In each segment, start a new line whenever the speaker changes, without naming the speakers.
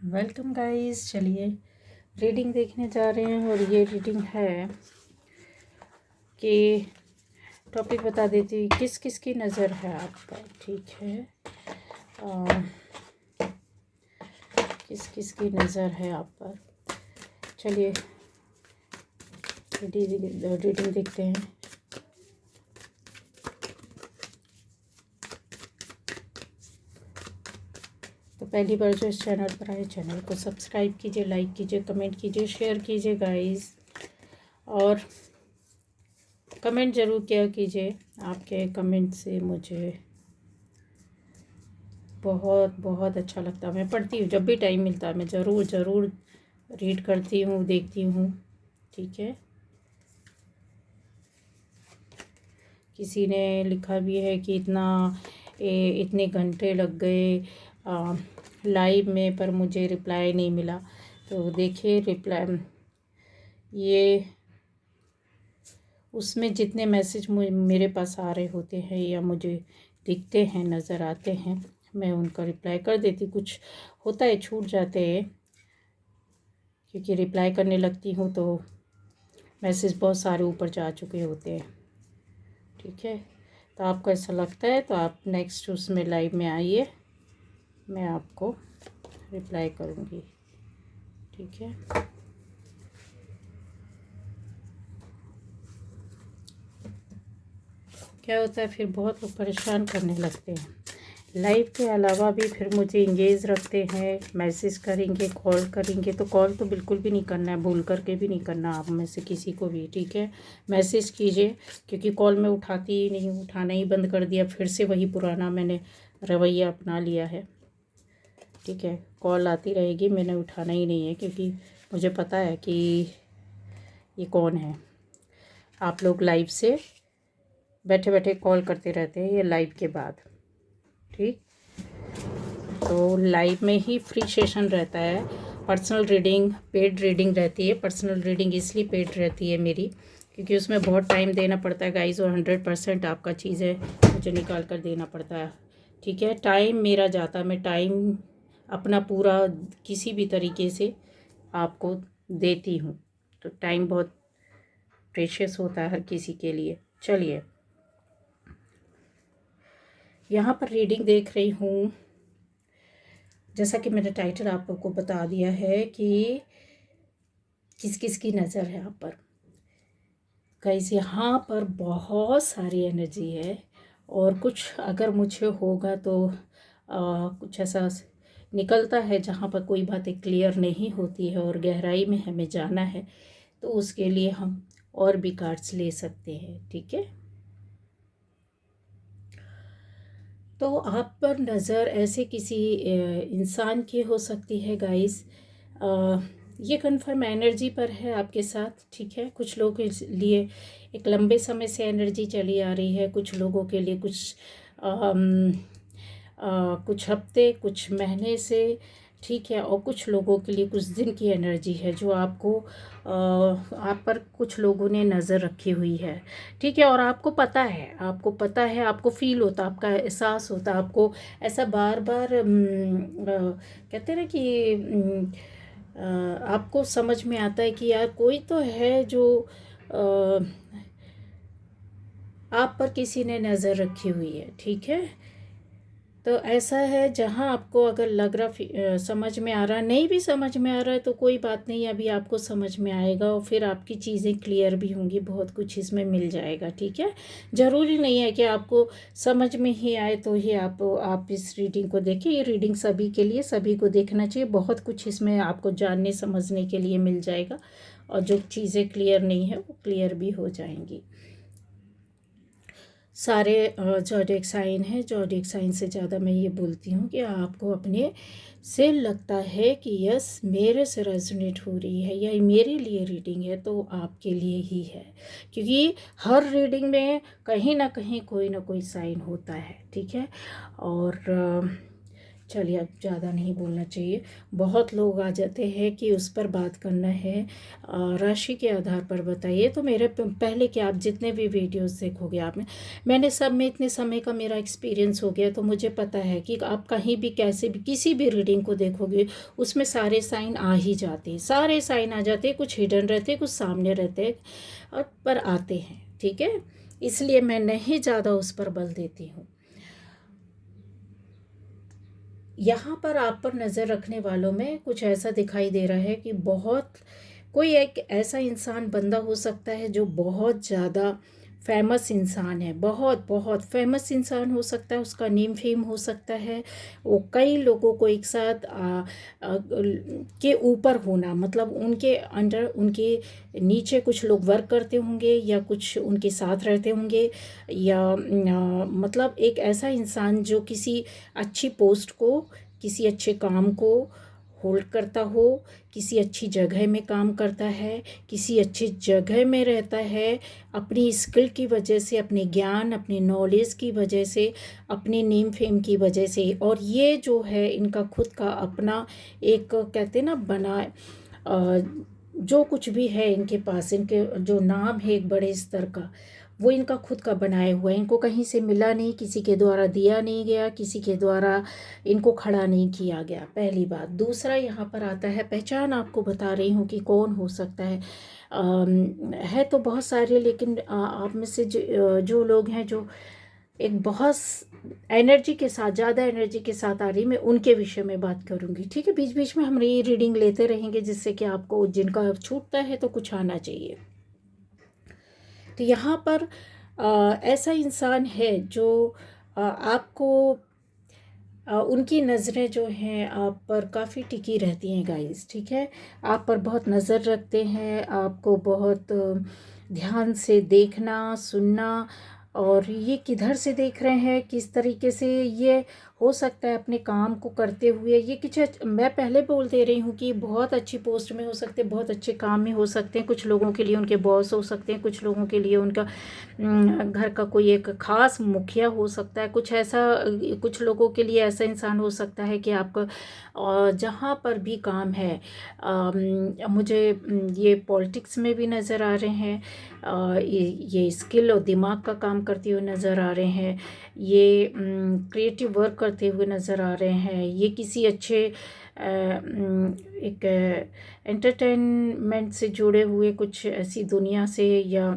Welcome guys. चलिए reading देखने जा रहे हैं और ये रीडिंग है कि टॉपिक बता देती हूँ किस किस की नज़र है आप पर। ठीक है, किस किस की नज़र है आप पर। चलिए रीडिंग देखते हैं। तो पहली बार जो इस चैनल पर आए, चैनल को सब्सक्राइब कीजिए, लाइक कीजिए, कमेंट कीजिए, शेयर कीजिए गाइस, और कमेंट ज़रूर किया कीजिए। आपके कमेंट से मुझे बहुत बहुत अच्छा लगता है। मैं पढ़ती हूँ, जब भी टाइम मिलता है मैं ज़रूर रीड करती हूँ, देखती हूँ। ठीक है, किसी ने लिखा भी है कि इतने घंटे लग गए लाइव में, पर मुझे रिप्लाई नहीं मिला। तो देखिए रिप्लाई, ये उसमें जितने मैसेज मेरे पास आ रहे होते हैं या मुझे दिखते हैं, नज़र आते हैं, मैं उनका रिप्लाई कर देती। कुछ होता है छूट जाते हैं, क्योंकि रिप्लाई करने लगती हूँ तो मैसेज बहुत सारे ऊपर जा चुके होते हैं। ठीक है, तो आपको ऐसा लगता है तो आप नेक्स्ट उसमें लाइव में आइए, मैं आपको रिप्लाई करूँगी। ठीक है, क्या होता है फिर बहुत लोग परेशान करने लगते हैं। लाइव के अलावा भी फिर मुझे इंगेज रखते हैं, मैसेज करेंगे, कॉल करेंगे। तो कॉल तो बिल्कुल भी नहीं करना है, भूल करके भी नहीं करना आप में से किसी को भी। ठीक है, मैसेज कीजिए, क्योंकि कॉल मैं उठाती ही नहीं, उठाना ही बंद कर दिया। फिर से वही पुराना मैंने रवैया अपना लिया है। ठीक है, कॉल आती रहेगी, मैंने उठाना ही नहीं है, क्योंकि मुझे पता है कि ये कौन है। आप लोग लाइव से बैठे बैठे कॉल करते रहते हैं ये लाइव के बाद। ठीक, तो लाइव में ही फ्री सेशन रहता है। पर्सनल रीडिंग पेड रीडिंग रहती है। पर्सनल रीडिंग इसलिए पेड रहती है मेरी, क्योंकि उसमें बहुत टाइम देना पड़ता है गाइस, और 100% आपका चीज़ें मुझे निकाल कर देना पड़ता है। ठीक है, टाइम मेरा जाता है, मैं टाइम अपना पूरा किसी भी तरीके से आपको देती हूँ, तो टाइम बहुत प्रेशियस होता है हर किसी के लिए। चलिए, यहाँ पर रीडिंग देख रही हूँ, जैसा कि मैंने टाइटल आप लोग को बता दिया है कि किस किस की नज़र है आप पर। गाइस, यहाँ पर बहुत सारी एनर्जी है, और कुछ अगर मुझे होगा तो कुछ ऐसा निकलता है जहाँ पर कोई बातें क्लियर नहीं होती है और गहराई में हमें जाना है, तो उसके लिए हम और भी कार्ड्स ले सकते हैं। ठीक है, तो आप पर नज़र ऐसे किसी इंसान की हो सकती है गाइस। ये कन्फर्म एनर्जी पर है आपके साथ। ठीक है, कुछ लोगों के लिए एक लंबे समय से एनर्जी चली आ रही है, कुछ लोगों के लिए कुछ हफ्ते, कुछ महीने से। ठीक है, और कुछ लोगों के लिए कुछ दिन की एनर्जी है जो आपको आप पर कुछ लोगों ने नज़र रखी हुई है। ठीक है, और आपको पता है, आपको फील होता, आपका एहसास होता, आपको ऐसा बार बार कहते हैं ना कि आपको समझ में आता है कि यार कोई तो है जो आप पर किसी ने नज़र रखी हुई है। ठीक है, तो ऐसा है जहाँ आपको अगर लग रहा समझ में आ रहा, नहीं भी समझ में आ रहा है तो कोई बात नहीं, अभी आपको समझ में आएगा और फिर आपकी चीज़ें क्लियर भी होंगी, बहुत कुछ इसमें मिल जाएगा। ठीक है, ज़रूरी नहीं है कि आपको समझ में ही आए तो ही आप इस रीडिंग को देखिए। ये रीडिंग सभी के लिए, सभी को देखना चाहिए। बहुत कुछ इसमें आपको जानने समझने के लिए मिल जाएगा, और जो चीज़ें क्लियर नहीं है वो क्लियर भी हो जाएंगी। सारे ज़ोडिएक साइन है, ज़ोडिएक साइन से ज़्यादा मैं ये बोलती हूँ कि आपको अपने से लगता है कि यस मेरे से रेजोनेट हो रही है या मेरे लिए रीडिंग है, तो आपके लिए ही है, क्योंकि हर रीडिंग में कहीं ना कहीं कोई ना कोई साइन होता है। ठीक है, और चलिए अब ज़्यादा नहीं बोलना चाहिए। बहुत लोग आ जाते हैं कि उस पर बात करना है, राशि के आधार पर बताइए। तो मेरे पहले के आप जितने भी वीडियोस देखोगे आपने, मैंने सब में इतने समय का मेरा एक्सपीरियंस हो गया, तो मुझे पता है कि आप कहीं भी कैसे भी किसी भी रीडिंग को देखोगे उसमें सारे साइन आ ही जाते हैं, सारे साइन आ जाते हैं, कुछ हिडन रहते हैं, कुछ सामने रहते हैं और पर आते हैं, ठीक है। इसलिए मैं नहीं ज़्यादा उस पर बल देती हूँ। यहाँ पर आप पर नज़र रखने वालों में कुछ ऐसा दिखाई दे रहा है कि बहुत कोई एक ऐसा इंसान बंदा हो सकता है जो बहुत ज़्यादा फेमस इंसान है, बहुत बहुत फेमस इंसान हो सकता है, उसका नेम फेम हो सकता है। वो कई लोगों को एक साथ के ऊपर होना, मतलब उनके अंडर, उनके नीचे कुछ लोग वर्क करते होंगे या कुछ उनके साथ रहते होंगे, या मतलब एक ऐसा इंसान जो किसी अच्छी पोस्ट को, किसी अच्छे काम को होल्ड करता हो, किसी अच्छी जगह में काम करता है, किसी अच्छी जगह में रहता है, अपनी स्किल की वजह से, अपने ज्ञान, अपने नॉलेज की वजह से, अपने नेम फेम की वजह से। और ये जो है इनका खुद का अपना एक, कहते ना, बना जो कुछ भी है इनके पास, इनके जो नाम है एक बड़े स्तर का, वो इनका खुद का बनाया हुआ है। इनको कहीं से मिला नहीं, किसी के द्वारा दिया नहीं गया, किसी के द्वारा इनको खड़ा नहीं किया गया, पहली बात। दूसरा यहाँ पर आता है पहचान, आपको बता रही हूँ कि कौन हो सकता है। है तो बहुत सारे, लेकिन आप में से जो लोग हैं जो एक बहुत एनर्जी के साथ, ज़्यादा एनर्जी के साथ आ रही, मैं उनके विषय में बात करूँगी, ठीक है। बीच बीच में हम ये रीडिंग लेते रहेंगे, जिससे कि आपको जिनका छूटता है तो कुछ आना चाहिए। तो यहाँ पर ऐसा इंसान है जो आपको, उनकी नज़रें जो हैं आप पर काफ़ी टिकी रहती हैं गाइस, ठीक है। आप पर बहुत नज़र रखते हैं, आपको बहुत ध्यान से देखना, सुनना, और ये किधर से देख रहे हैं, किस तरीके से ये हो सकता है अपने काम को करते हुए। ये कुछ, मैं पहले बोल दे रही हूँ कि बहुत अच्छी पोस्ट में हो सकते हैं, बहुत अच्छे काम में हो सकते हैं। कुछ लोगों के लिए उनके बॉस हो सकते हैं, कुछ लोगों के लिए उनका घर का कोई एक ख़ास मुखिया हो सकता है, कुछ ऐसा, कुछ लोगों के लिए ऐसा इंसान हो सकता है कि आपका जहाँ पर भी काम है, मुझे ये पॉलिटिक्स में भी नज़र आ रहे हैं, ये स्किल और दिमाग का काम करते हुए नज़र आ रहे हैं, ये क्रिएटिव वर्क करते हुए नज़र आ रहे हैं, ये किसी अच्छे एक एंटरटेनमेंट से जुड़े हुए कुछ ऐसी दुनिया से, या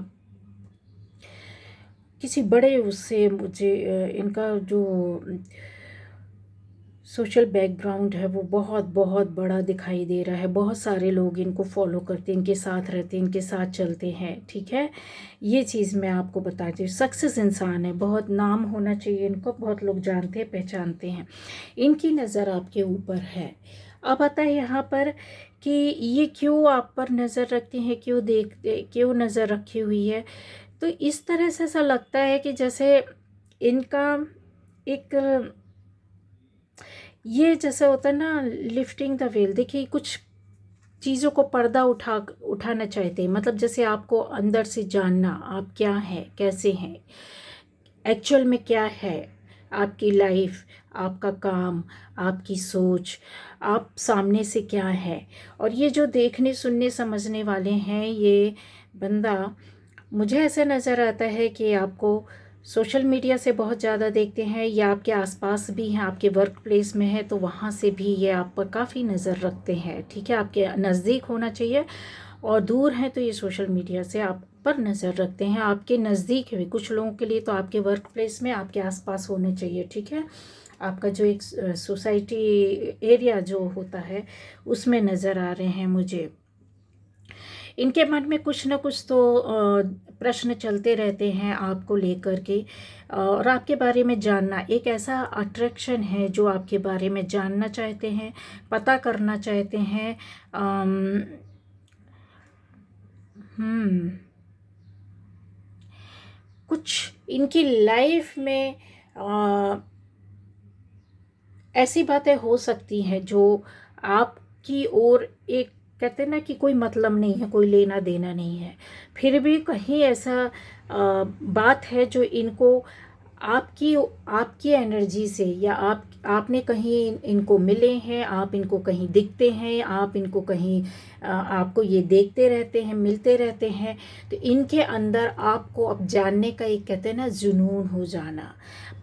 किसी बड़े उससे, मुझे इनका जो सोशल बैकग्राउंड है वो बहुत बहुत बड़ा दिखाई दे रहा है। बहुत सारे लोग इनको फॉलो करते हैं, इनके साथ रहते हैं, इनके साथ चलते हैं, ठीक है। ये चीज़ मैं आपको बताती हूँ। सक्सेस इंसान है, बहुत नाम होना चाहिए इनको, बहुत लोग जानते हैं, पहचानते हैं। इनकी नज़र आपके ऊपर है। अब आता है यहाँ पर कि ये क्यों आप पर नज़र रखते हैं, क्यों देखते, क्यों नज़र रखी हुई है। तो इस तरह से ऐसा लगता है कि जैसे इनका एक, ये जैसे होता है ना, लिफ्टिंग द वेल। देखिए कुछ चीज़ों को पर्दा उठाना चाहते हैं, मतलब जैसे आपको अंदर से जानना, आप क्या हैं, कैसे हैं, एक्चुअल में क्या है आपकी लाइफ, आपका काम, आपकी सोच, आप सामने से क्या है। और ये जो देखने, सुनने, समझने वाले हैं, ये बंदा, मुझे ऐसा नज़र आता है कि आपको सोशल मीडिया से बहुत ज़्यादा देखते हैं, या आपके आसपास भी हैं, आपके वर्क प्लेस में है तो वहाँ से भी ये आप पर काफ़ी नज़र रखते हैं, ठीक है। आपके नज़दीक होना चाहिए, और दूर हैं तो ये सोशल मीडिया से आप पर नज़र रखते हैं। आपके नज़दीक है कुछ लोगों के लिए, तो आपके वर्क प्लेस में, आपके आसपास होने चाहिए, ठीक है। आपका जो एक सोसाइटी एरिया जो होता है उसमें नज़र आ रहे हैं मुझे। इनके मन में कुछ ना कुछ तो प्रश्न चलते रहते हैं आपको लेकर के, और आपके बारे में जानना, एक ऐसा अट्रैक्शन है जो आपके बारे में जानना चाहते हैं, पता करना चाहते हैं। कुछ इनकी लाइफ में ऐसी बातें हो सकती हैं जो आपकी ओर, एक कहते हैं ना कि कोई मतलब नहीं है, कोई लेना देना नहीं है, फिर भी कहीं ऐसा बात है जो इनको आपकी आपकी एनर्जी से, या आपने कहीं इनको मिले हैं, आप इनको कहीं दिखते हैं, आप इनको कहीं आपको ये देखते रहते हैं, मिलते रहते हैं, तो इनके अंदर आपको अब जानने का एक कहते हैं ना जुनून हो जाना,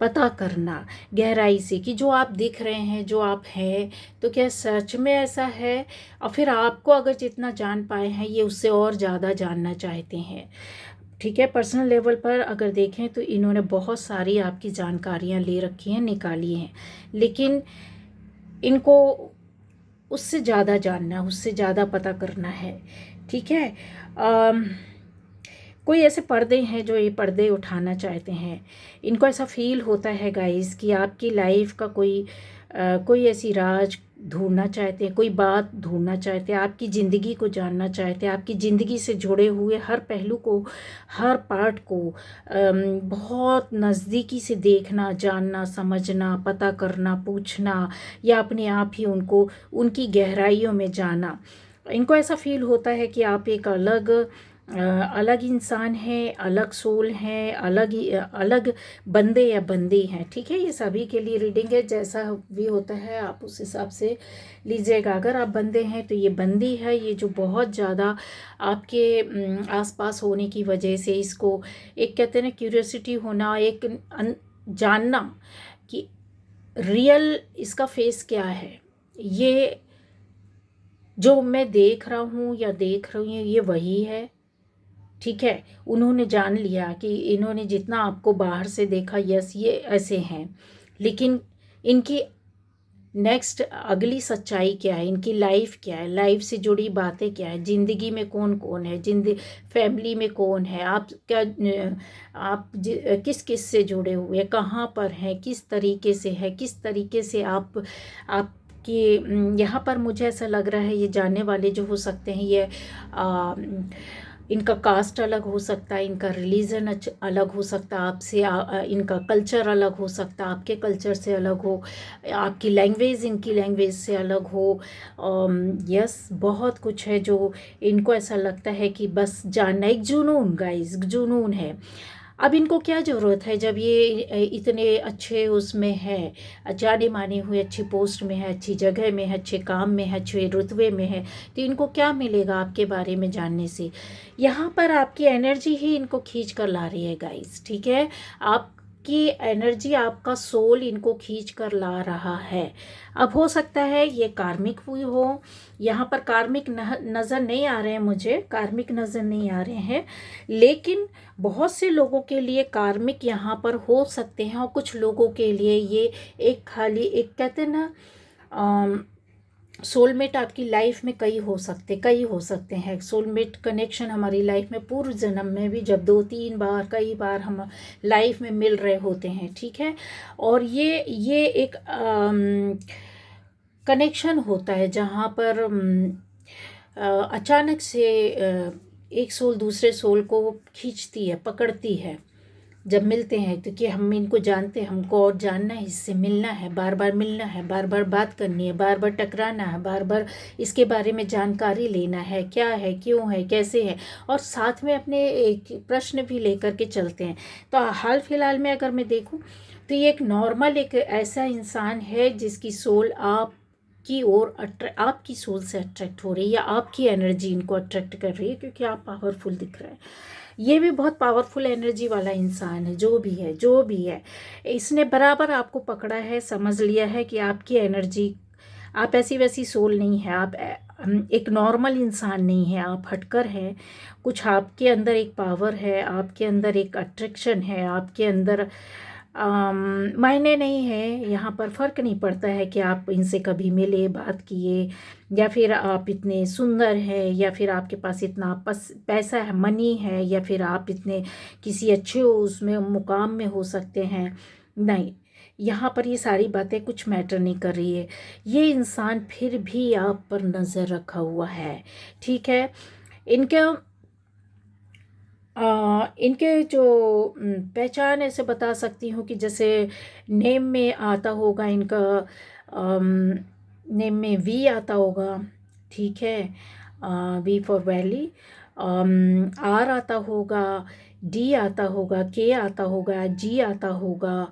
पता करना गहराई से कि जो आप दिख रहे हैं, जो आप हैं, तो क्या सच में ऐसा है। और फिर आपको अगर जितना जान पाए हैं, ये उससे और ज़्यादा जानना चाहते हैं। ठीक है, पर्सनल लेवल पर अगर देखें तो इन्होंने बहुत सारी आपकी जानकारियां ले रखी हैं, निकाली हैं, लेकिन इनको उससे ज़्यादा जानना, उससे ज़्यादा पता करना है। ठीक है, अम, कोई ऐसे पर्दे हैं जो ये पर्दे उठाना चाहते हैं। इनको ऐसा फील होता है गाइस कि आपकी लाइफ का कोई ऐसी राज ढूंढना चाहते हैं, कोई बात ढूंढना चाहते हैं, आपकी ज़िंदगी को जानना चाहते हैं, आपकी ज़िंदगी से जुड़े हुए हर पहलू को, हर पार्ट को बहुत नज़दीकी से देखना, जानना, समझना, पता करना, पूछना, या अपने आप ही उनको उनकी गहराइयों में जाना। इनको ऐसा फील होता है कि आप एक अलग इंसान हैं, अलग सोल हैं, अलग बंदे या बंदी हैं। ठीक है, ये सभी के लिए रीडिंग है, जैसा भी होता है आप उस हिसाब से लीजिएगा। अगर आप बंदे हैं तो ये बंदी है, ये जो बहुत ज़्यादा आपके आसपास होने की वजह से इसको एक कहते हैं ना क्यूरियोसिटी होना, एक जानना कि रियल इसका फेस क्या है, ये जो मैं देख रहा हूँ या देख रही हूँ ये वही है। ठीक है, उन्होंने जान लिया कि इन्होंने जितना आपको बाहर से देखा, यस ये ऐसे हैं, लेकिन इनकी नेक्स्ट अगली सच्चाई क्या है, इनकी लाइफ क्या है, लाइफ से जुड़ी बातें क्या है, ज़िंदगी में कौन कौन है, फैमिली में कौन है, आप क्या आप किस किस से जुड़े हुए हैं, कहाँ पर हैं, किस तरीके से है, किस तरीके से आप कि यहाँ पर मुझे ऐसा लग रहा है ये जानने वाले जो हो सकते हैं, ये इनका कास्ट अलग हो सकता है, इनका रिलीजन अलग हो सकता है आपसे, इनका कल्चर अलग हो सकता है, आपके कल्चर से अलग हो, आपकी लैंग्वेज इनकी लैंग्वेज से अलग हो। यस, बहुत कुछ है जो इनको ऐसा लगता है कि बस जानना, एक जुनून गाइस, जुनून है। अब इनको क्या ज़रूरत है जब ये इतने अच्छे उसमें है, जाने माने हुए अच्छी पोस्ट में है, अच्छी जगह में है, अच्छे काम में है, अच्छे रुतबे में है, तो इनको क्या मिलेगा आपके बारे में जानने से। यहाँ पर आपकी एनर्जी ही इनको खींच कर ला रही है गाइस। ठीक है, आपकी एनर्जी, आपका सोल इनको खींच कर ला रहा है। अब हो सकता है ये कार्मिक हुई हो, यहाँ पर कार्मिक नज़र नहीं आ रहे हैं, मुझे कार्मिक नज़र नहीं आ रहे हैं, लेकिन बहुत से लोगों के लिए कार्मिक यहाँ पर हो सकते हैं, और कुछ लोगों के लिए ये एक खाली एक कहते हैं ना सोलमेट आपकी लाइफ में कई हो सकते हैं। सोलमेट कनेक्शन हमारी लाइफ में पूर्व जन्म में भी जब 2-3 बार, कई बार हम लाइफ में मिल रहे होते हैं। ठीक है, और ये एक कनेक्शन होता है जहाँ पर अचानक से एक सोल दूसरे सोल को खींचती है, पकड़ती है जब मिलते हैं, तो कि हम इनको जानते हैं, हमको और जानना है, इससे मिलना है, बार बार मिलना है, बार बार बात करनी है, बार बार टकराना है, बार बार इसके बारे में जानकारी लेना है, क्या है, क्यों है, कैसे है, और साथ में अपने एक प्रश्न भी लेकर के चलते हैं। तो हाल फिलहाल में अगर मैं देखूं तो ये एक नॉर्मल, एक ऐसा इंसान है जिसकी सोल की ओर आपकी सोल से अट्रैक्ट हो रही है, या आपकी एनर्जी इनको अट्रैक्ट कर रही है, क्योंकि आप पावरफुल दिख रहे हैं। ये भी बहुत पावरफुल एनर्जी वाला इंसान है, जो भी है इसने बराबर आपको पकड़ा है, समझ लिया है कि आपकी एनर्जी, आप ऐसी वैसी सोल नहीं है, आप एक नॉर्मल इंसान नहीं है, आप हटकर हैं। कुछ आपके अंदर एक पावर है, आपके अंदर एक अट्रैक्शन है, आपके अंदर मायने नहीं है, यहाँ पर फ़र्क नहीं पड़ता है कि आप इनसे कभी मिले, बात किए, या फिर आप इतने सुंदर हैं, या फिर आपके पास इतना पैसा है, मनी है, या फिर आप इतने किसी अच्छे उसमें मुकाम में हो सकते हैं। नहीं, यहाँ पर ये सारी बातें कुछ मैटर नहीं कर रही है। ये इंसान फिर भी आप पर नज़र रखा हुआ है। ठीक है, इनके इनके जो पहचान ऐसे बता सकती हूँ कि जैसे नेम में आता होगा इनका, नेम में वी आता होगा। ठीक है, वी फॉर वैली, आर आता होगा, डी आता होगा, के आता होगा, जी आता होगा,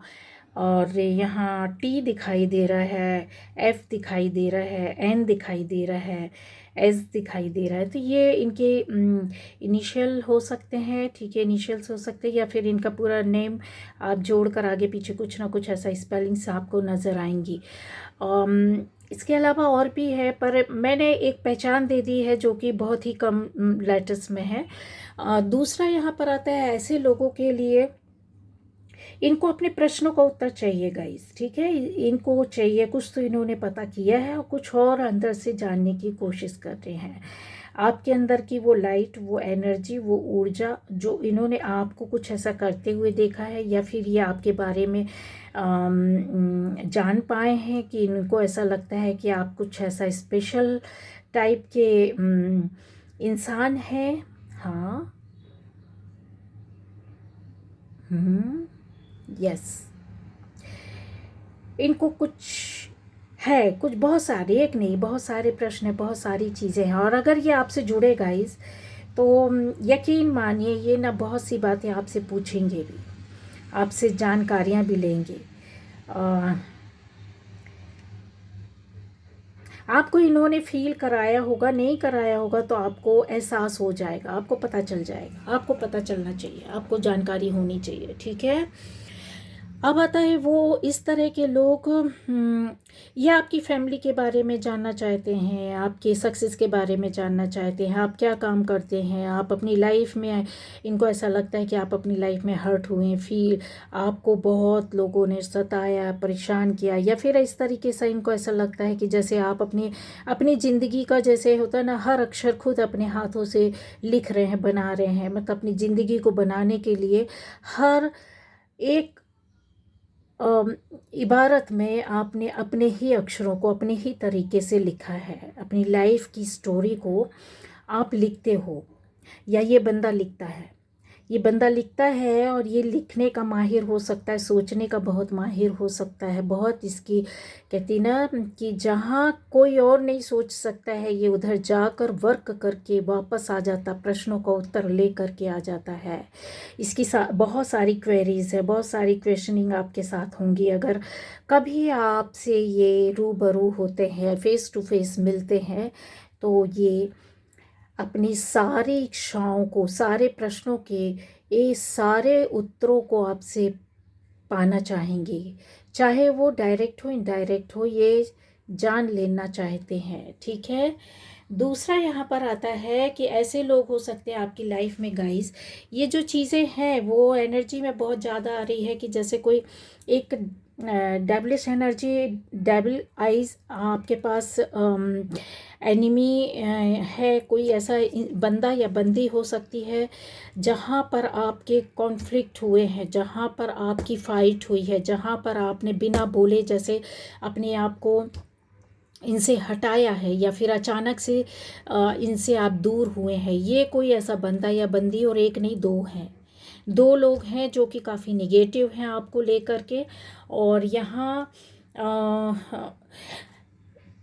और यहाँ टी दिखाई दे रहा है, एफ दिखाई दे रहा है, एन दिखाई दे रहा है, एस दिखाई दे रहा है। तो ये इनके इनिशियल हो सकते हैं, ठीक है, इनिशियल्स हो सकते हैं, या फिर इनका पूरा नेम आप जोड़कर आगे पीछे कुछ ना कुछ ऐसा स्पेलिंग्स आपको नज़र आएंगी। इसके अलावा और भी है, पर मैंने एक पहचान दे दी है जो कि बहुत ही कम लेटर्स में है। दूसरा यहाँ पर आता है ऐसे लोगों के लिए, इनको अपने प्रश्नों का उत्तर चाहिए गाइस, ठीक है, इनको चाहिए, कुछ तो इन्होंने पता किया है और कुछ और अंदर से जानने की कोशिश कर रहे हैं। आपके अंदर की वो लाइट, वो एनर्जी, वो ऊर्जा, जो इन्होंने आपको कुछ ऐसा करते हुए देखा है, या फिर ये आपके बारे में जान पाए हैं कि इनको ऐसा लगता है कि आप कुछ ऐसा स्पेशल टाइप के इंसान हैं। हाँ, यस, इनको कुछ है, कुछ बहुत सारे, एक नहीं बहुत सारे प्रश्न हैं, बहुत सारी चीज़ें हैं। और अगर ये आपसे जुड़े गाइस, तो यकीन मानिए ये ना बहुत सी बातें आपसे पूछेंगे भी, आपसे जानकारियाँ भी लेंगे। आपको इन्होंने फील कराया होगा, नहीं कराया होगा तो आपको एहसास हो जाएगा, आपको पता चल जाएगा, आपको पता चलना चाहिए, आपको जानकारी होनी चाहिए, ठीक है। अब आता है वो इस तरह के लोग, ये आपकी फैमिली के बारे में जानना चाहते हैं, आपके सक्सेस के बारे में जानना चाहते हैं, आप क्या काम करते हैं, आप अपनी लाइफ में, इनको ऐसा लगता है कि आप अपनी लाइफ में हर्ट हुए, फील आपको बहुत लोगों ने सताया, परेशान किया, या फिर इस तरीके से इनको ऐसा लगता है कि जैसे आप अपनी ज़िंदगी का, जैसे होता है ना, हर अक्षर खुद अपने हाथों से लिख रहे हैं, बना रहे हैं, मतलब अपनी ज़िंदगी को बनाने के लिए हर एक इबारत में आपने अपने ही अक्षरों को अपने ही तरीके से लिखा है, अपनी लाइफ की स्टोरी को आप लिखते हो, या ये बंदा लिखता है, ये बंदा लिखता है, और ये लिखने का माहिर हो सकता है, सोचने का बहुत माहिर हो सकता है, बहुत इसकी कहती ना कि जहाँ कोई और नहीं सोच सकता है, ये उधर जाकर वर्क करके वापस आ जाता, प्रश्नों का उत्तर ले करके आ जाता है। इसकी बहुत सारी क्वेरीज है, बहुत सारी क्वेश्चनिंग आपके साथ होंगी। अगर कभी आपसे ये रूबरू होते हैं, फेस टू फेस मिलते हैं, तो ये अपनी सारी इच्छाओं को, सारे प्रश्नों के ये सारे उत्तरों को आपसे पाना चाहेंगे, चाहे वो डायरेक्ट हो इनडायरेक्ट हो, ये जान लेना चाहते हैं, ठीक है। दूसरा यहाँ पर आता है कि ऐसे लोग हो सकते हैं आपकी लाइफ में गाइस, ये जो चीज़ें हैं वो एनर्जी में बहुत ज़्यादा आ रही है कि जैसे कोई एक डेविलिश एनर्जी, डेविल आइज आपके पास एनिमी है, कोई ऐसा बंदा या बंदी हो सकती है जहाँ पर आपके कॉन्फ्लिक्ट हुए हैं, जहाँ पर आपकी फ़ाइट हुई है, जहाँ पर आपने बिना बोले जैसे अपने आप को इनसे हटाया है, या फिर अचानक से इनसे आप दूर हुए हैं। ये कोई ऐसा बंदा या बंदी, और एक नहीं दो हैं, दो लोग हैं जो कि काफ़ी निगेटिव हैं आपको लेकर के। और यहाँ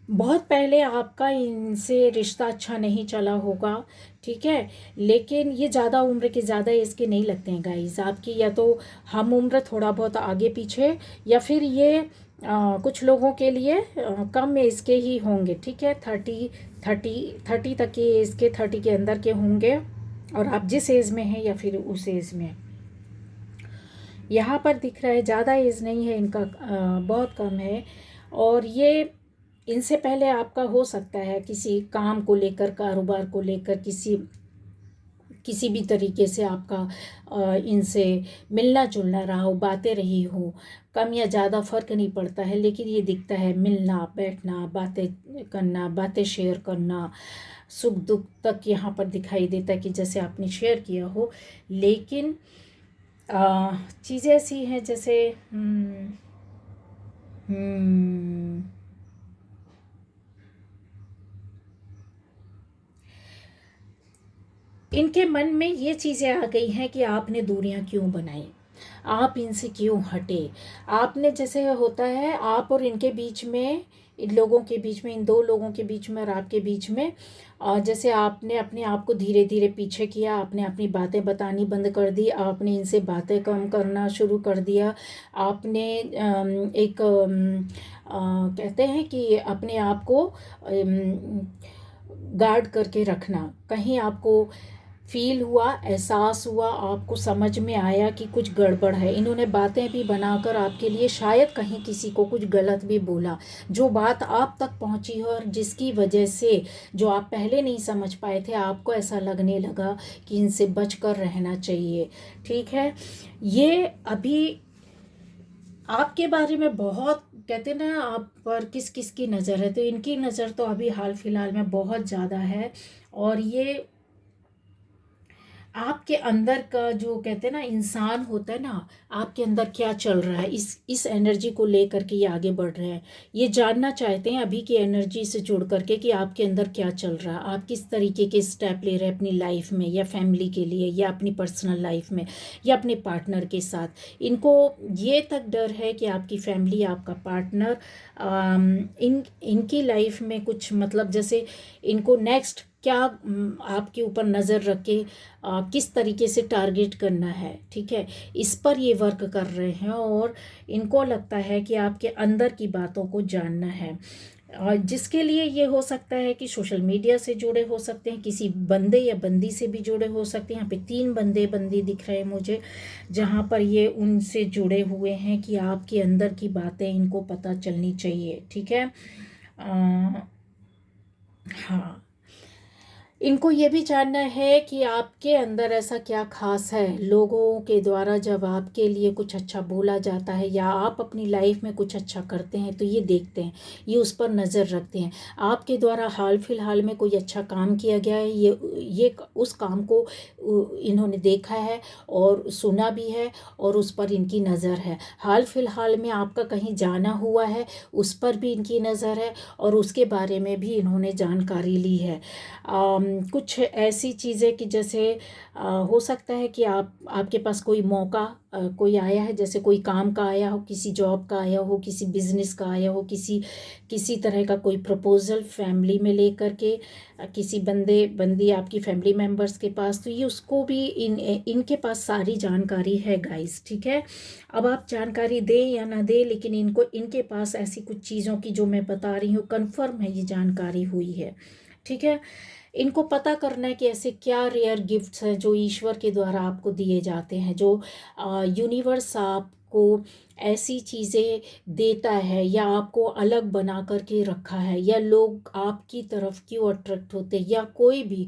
बहुत पहले आपका इनसे रिश्ता अच्छा नहीं चला होगा, ठीक है, लेकिन ये ज़्यादा उम्र के, ज़्यादा एज के नहीं लगते हैं गाइस आपकी, या तो हम उम्र थोड़ा बहुत आगे पीछे, या फिर ये कुछ लोगों के लिए कम एज के ही होंगे, ठीक है, 30 तक की एज के, 30 के अंदर के होंगे, और आप जिस एज में हैं या फिर उस एज में। यहाँ पर दिख रहा है ज़्यादा एज नहीं है इनका, बहुत कम है। और ये इनसे पहले आपका हो सकता है किसी काम को लेकर, कारोबार को लेकर, किसी भी तरीके से आपका इनसे मिलना जुलना रहा हो, बातें रही हो, कम या ज़्यादा फ़र्क नहीं पड़ता है, लेकिन ये दिखता है मिलना, बैठना, बातें करना, बातें शेयर करना, सुख दुख तक यहाँ पर दिखाई देता है कि जैसे आपने शेयर किया हो। लेकिन चीज़ें ऐसी हैं जैसे इनके मन में ये चीज़ें आ गई हैं कि आपने दूरियां क्यों बनाई, आप इनसे क्यों हटे। आपने जैसे होता है आप और इनके बीच में, इन लोगों के बीच में, इन दो लोगों के बीच में और आपके बीच में जैसे आपने अपने आप को धीरे धीरे पीछे किया, आपने अपनी बातें बतानी बंद कर दी, आपने इनसे बातें कम करना शुरू कर दिया, आपने एक कहते हैं कि अपने आप को गार्ड करके रखना। कहीं आपको फील हुआ, एहसास हुआ, आपको समझ में आया कि कुछ गड़बड़ है, इन्होंने बातें भी बनाकर आपके लिए शायद कहीं किसी को कुछ गलत भी बोला, जो बात आप तक पहुंची हो और जिसकी वजह से जो आप पहले नहीं समझ पाए थे, आपको ऐसा लगने लगा कि इनसे बच कर रहना चाहिए। ठीक है, ये अभी आपके बारे में बहुत कहते ना, आप पर किस किस की नज़र है, तो इनकी नज़र तो अभी हाल फिलहाल में बहुत ज़्यादा है। और ये आपके अंदर का जो कहते हैं ना इंसान होता है ना, आपके अंदर क्या चल रहा है, इस एनर्जी को लेकर के ये आगे बढ़ रहे हैं। ये जानना चाहते हैं अभी की एनर्जी से जुड़ करके कि आपके अंदर क्या चल रहा है, आप किस तरीके के स्टेप ले रहे हैं अपनी लाइफ में, या फैमिली के लिए, या अपनी पर्सनल लाइफ में, या अपने पार्टनर के साथ। इनको ये तक डर है कि आपकी फैमिली, आपका पार्टनर इनकी लाइफ में कुछ मतलब जैसे इनको नेक्स्ट क्या आपके ऊपर नज़र रख के किस तरीके से टारगेट करना है। ठीक है, इस पर ये वर्क कर रहे हैं और इनको लगता है कि आपके अंदर की बातों को जानना है। और जिसके लिए ये हो सकता है कि सोशल मीडिया से जुड़े हो सकते हैं, किसी बंदे या बंदी से भी जुड़े हो सकते हैं। यहाँ पे 3 बंदे बंदी दिख रहे हैं मुझे, जहाँ पर ये उनसे जुड़े हुए हैं कि आपके अंदर की बातें इनको पता चलनी चाहिए। ठीक है, हाँ, इनको ये भी जानना है कि आपके अंदर ऐसा क्या खास है, लोगों के द्वारा जब आपके लिए कुछ अच्छा बोला जाता है या आप अपनी लाइफ में कुछ अच्छा करते हैं तो ये देखते हैं, ये उस पर नज़र रखते हैं। आपके द्वारा हाल फिलहाल में कोई अच्छा काम किया गया है, ये उस काम को इन्होंने देखा है और सुना भी है और उस पर इनकी नज़र है। हाल फिलहाल में आपका कहीं जाना हुआ है, उस पर भी इनकी नज़र है और उसके बारे में भी इन्होंने जानकारी ली है। कुछ ऐसी चीज़ें कि जैसे हो सकता है कि आपके पास कोई मौका कोई आया है, जैसे कोई काम का आया हो, किसी जॉब का आया हो, किसी बिजनेस का आया हो, किसी तरह का कोई प्रपोजल फैमिली में लेकर के किसी बंदे बंदी आपकी फैमिली मेंबर्स के पास, तो ये उसको भी इनके पास सारी जानकारी है गाइस। ठीक है, अब आप जानकारी दें या ना दें, लेकिन इनके पास ऐसी कुछ चीज़ों की जो मैं बता रही हूँ कंफर्म है, ये जानकारी हुई है। ठीक है, इनको पता करना है कि ऐसे क्या रेयर गिफ्ट्स हैं जो ईश्वर के द्वारा आपको दिए जाते हैं, जो यूनिवर्स आपको ऐसी चीज़ें देता है या आपको अलग बना करके रखा है, या लोग आपकी तरफ क्यों अट्रैक्ट होते हैं, या कोई भी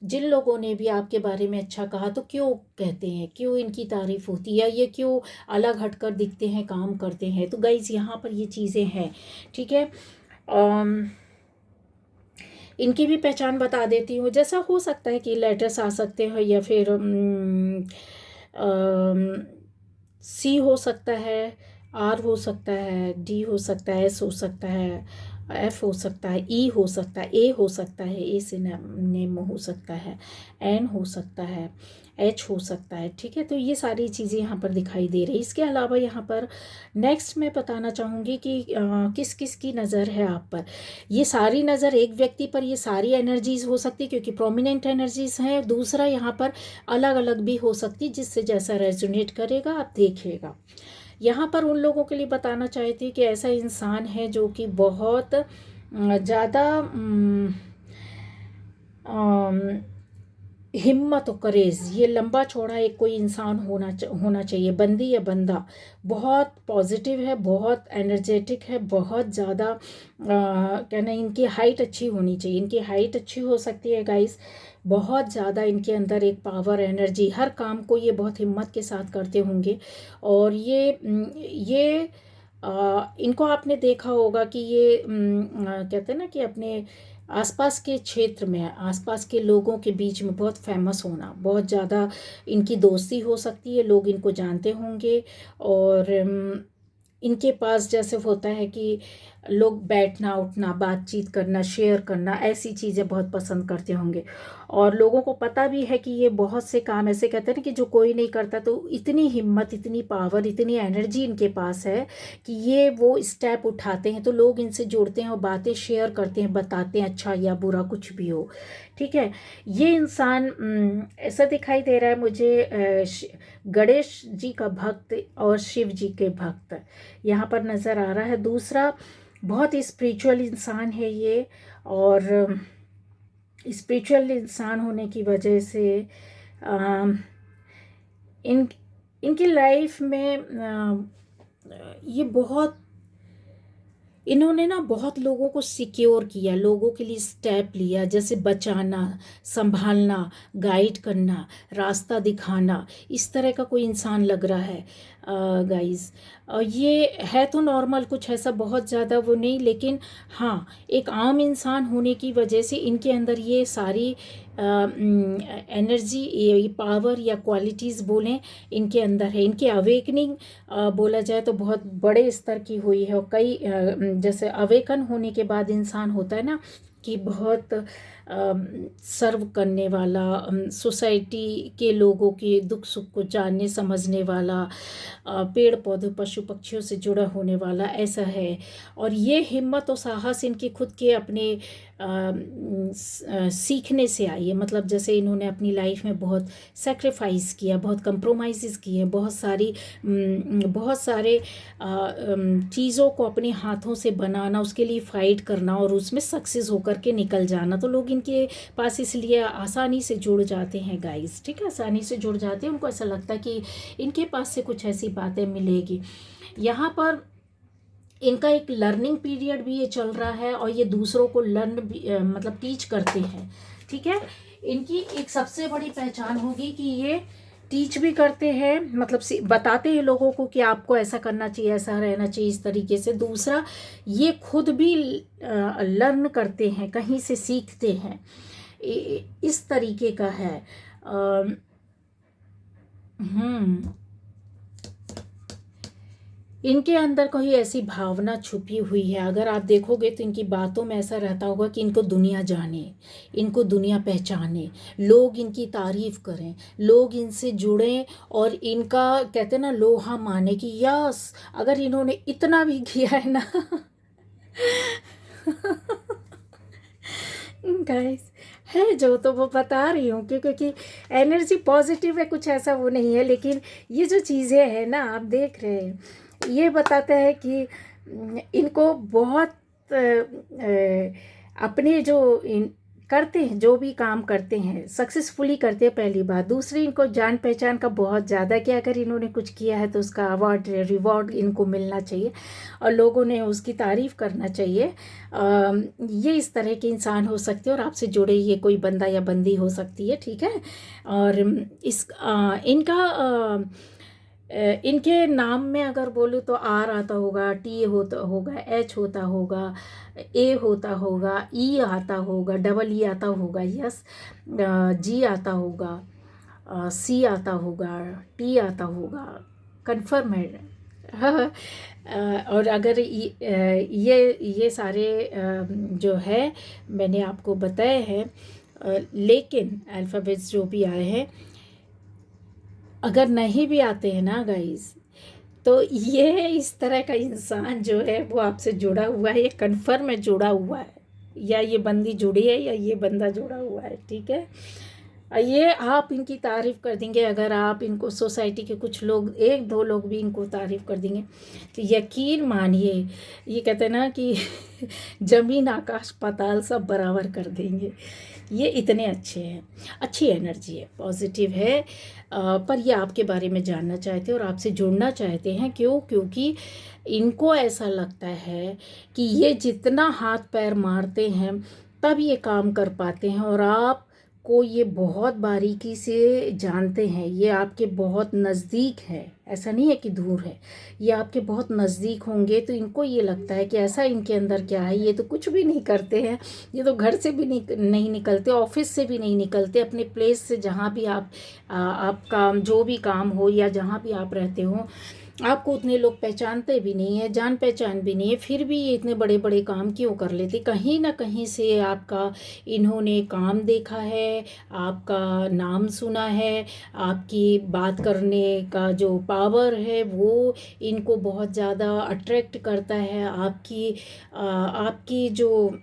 जिन लोगों ने भी आपके बारे में अच्छा कहा तो क्यों कहते हैं, क्यों इनकी तारीफ़ होती है, या ये क्यों अलग हटकर दिखते हैं, काम करते हैं। तो गाइज़ यहाँ पर ये चीज़ें हैं। ठीक है, इनकी भी पहचान बता देती हूँ। जैसा हो सकता है कि लेटर्स आ सकते हैं, या फिर सी हो सकता है, आर हो सकता है, डी हो सकता है, एस हो सकता है, एफ हो सकता है, ई हो सकता है, ए हो सकता है, ए से नेम हो सकता है, एन हो सकता है, एच हो सकता है। ठीक है, तो ये सारी चीज़ें यहाँ पर दिखाई दे रही है। इसके अलावा यहाँ पर नेक्स्ट मैं बताना चाहूँगी कि किस किस की नज़र है आप पर। ये सारी नज़र एक व्यक्ति पर, ये सारी एनर्जीज़ हो सकती क्योंकि प्रोमिनेंट एनर्जीज़ हैं। दूसरा यहाँ पर अलग अलग भी हो सकती, जिससे जैसा रेजोनेट करेगा आप देखिएगा। यहाँ पर उन लोगों के लिए बताना चाहती हूँ कि ऐसा इंसान है जो कि बहुत ज़्यादा हिम्मत और करेज, ये लंबा चौड़ा एक कोई इंसान होना चाहिए, बंदी या बंदा, बहुत पॉजिटिव है, बहुत एनर्जेटिक है, बहुत ज़्यादा कहना, इनकी हाइट अच्छी होनी चाहिए, इनकी हाइट अच्छी हो सकती है गाइस। बहुत ज़्यादा इनके अंदर एक पावर, एनर्जी, हर काम को ये बहुत हिम्मत के साथ करते होंगे। और ये इनको आपने देखा होगा कि ये कहते हैं ना कि अपने आसपास के क्षेत्र में, आसपास के लोगों के बीच में बहुत फेमस होना, बहुत ज़्यादा इनकी दोस्ती हो सकती है, लोग इनको जानते होंगे। और इनके पास जैसे होता है कि लोग बैठना उठना, बातचीत करना, शेयर करना, ऐसी चीज़ें बहुत पसंद करते होंगे। और लोगों को पता भी है कि ये बहुत से काम ऐसे कहते हैं ना कि जो कोई नहीं करता, तो इतनी हिम्मत, इतनी पावर, इतनी एनर्जी इनके पास है कि ये वो स्टेप उठाते हैं, तो लोग इनसे जुड़ते हैं और बातें शेयर करते हैं, बताते हैं, अच्छा या बुरा कुछ भी हो। ठीक है, ये इंसान ऐसा दिखाई दे रहा है मुझे, गणेश जी का भक्त और शिव जी के भक्त यहाँ पर नज़र आ रहा है। दूसरा, बहुत ही स्पिरिचुअल इंसान है ये, और स्पिरिचुअल इंसान होने की वजह से इन इनकी लाइफ में ये बहुत, इन्होंने ना बहुत लोगों को सिक्योर किया, लोगों के लिए स्टेप लिया, जैसे बचाना, संभालना, गाइड करना, रास्ता दिखाना, इस तरह का कोई इंसान लग रहा है गाइस। ये है तो नॉर्मल, कुछ ऐसा बहुत ज़्यादा वो नहीं, लेकिन हाँ, एक आम इंसान होने की वजह से इनके अंदर ये सारी एनर्जी, ये पावर या क्वालिटीज़ बोलें, इनके अंदर है। इनकी अवेकनिंग बोला जाए तो बहुत बड़े स्तर की हुई है। और कई जैसे अवेकन होने के बाद इंसान होता है ना कि बहुत सर्व करने वाला, सोसाइटी के लोगों के दुख सुख को जानने समझने वाला, पेड़ पौधों पशु पक्षियों से जुड़ा होने वाला, ऐसा है। और ये हिम्मत और साहस इनके खुद के अपने सीखने से आई है। मतलब जैसे इन्होंने अपनी लाइफ में बहुत सेक्रीफाइस किया, बहुत कंप्रोमाइज़ किए, बहुत सारे चीज़ों को अपने हाथों से बनाना, उसके लिए फ़ाइट करना और उसमें सक्सेस होकर के निकल जाना। तो लोग इनके पास इसलिए आसानी से जुड़ जाते हैं गाइस। ठीक है, आसानी से जुड़ जाते हैं, उनको ऐसा लगता है कि इनके पास से कुछ ऐसी बातें मिलेगी। यहाँ पर इनका एक लर्निंग पीरियड भी ये चल रहा है, और ये दूसरों को मतलब टीच करते हैं। ठीक है, इनकी एक सबसे बड़ी पहचान होगी कि ये टीच भी करते हैं, मतलब बताते हैं लोगों को कि आपको ऐसा करना चाहिए, ऐसा रहना चाहिए, इस तरीके से। दूसरा, ये खुद भी लर्न करते हैं, कहीं से सीखते हैं, इस तरीके का है। इनके अंदर कोई ऐसी भावना छुपी हुई है, अगर आप देखोगे तो इनकी बातों में ऐसा रहता होगा कि इनको दुनिया जाने, इनको दुनिया पहचाने, लोग इनकी तारीफ करें, लोग इनसे जुड़ें, और इनका कहते हैं ना लोहा माने कि यस, अगर इन्होंने इतना भी किया है ना गाइस, है जो, तो वो बता रही हूँ क्योंकि एनर्जी पॉजिटिव है, कुछ ऐसा वो नहीं है। लेकिन ये जो चीज़ें हैं ना, आप देख रहे हैं, ये बताता है कि इनको बहुत अपने जो करते हैं, जो भी काम करते हैं सक्सेसफुली करते हैं, पहली बात। दूसरी, इनको जान पहचान का बहुत ज़्यादा, कि अगर इन्होंने कुछ किया है तो उसका अवार्ड रिवॉर्ड इनको मिलना चाहिए और लोगों ने उसकी तारीफ़ करना चाहिए। ये इस तरह के इंसान हो सकते हैं, और आपसे जुड़े ये कोई बंदा या बंदी हो सकती है। ठीक है, और इनके नाम में अगर बोलूँ तो आर आता होगा, टी होता होगा, एच होता होगा, ए होता होगा, ई आता होगा, डबल ई आता होगा, यस, जी आता होगा, सी आता होगा, टी आता होगा, कन्फर्म है। हाँ, और अगर ये सारे जो है मैंने आपको बताए हैं, लेकिन अल्फ़ाबेट्स जो भी आए हैं, अगर नहीं भी आते हैं ना गाइस, तो ये इस तरह का इंसान जो है वो आपसे जुड़ा हुआ है, ये कन्फर्म है, जुड़ा हुआ है, या ये बंदी जुड़ी है या ये बंदा जुड़ा हुआ है। ठीक है, ये आप इनकी तारीफ़ कर देंगे, अगर आप इनको सोसाइटी के कुछ लोग, एक दो लोग भी इनको तारीफ़ कर देंगे, तो यकीन मानिए, ये कहते हैं ना कि ज़मीन आकाश पाताल सब बराबर कर देंगे। ये इतने अच्छे हैं, अच्छी एनर्जी है, पॉजिटिव है। पर ये आपके बारे में जानना चाहते हैं और आपसे जुड़ना चाहते हैं। क्यों? क्योंकि इनको ऐसा लगता है कि ये जितना हाथ पैर मारते हैं तब ये काम कर पाते हैं, और आप को ये बहुत बारीकी से जानते हैं, ये आपके बहुत नज़दीक है, ऐसा नहीं है कि दूर है, ये आपके बहुत नज़दीक होंगे। तो इनको ये लगता है कि ऐसा इनके अंदर क्या है, ये तो कुछ भी नहीं करते हैं, ये तो घर से भी नहीं निकलते, ऑफिस से भी नहीं निकलते, अपने प्लेस से, जहाँ भी आपका जो भी काम हो या जहाँ भी आप रहते हो, आपको उतने लोग पहचानते भी नहीं है, जान पहचान भी नहीं है, फिर भी ये इतने बड़े बड़े काम क्यों कर लेते? कहीं ना कहीं से आपका इन्होंने काम देखा है, आपका नाम सुना है, आपकी बात करने का जो पावर है वो इनको बहुत ज़्यादा अट्रैक्ट करता है। आपकी जो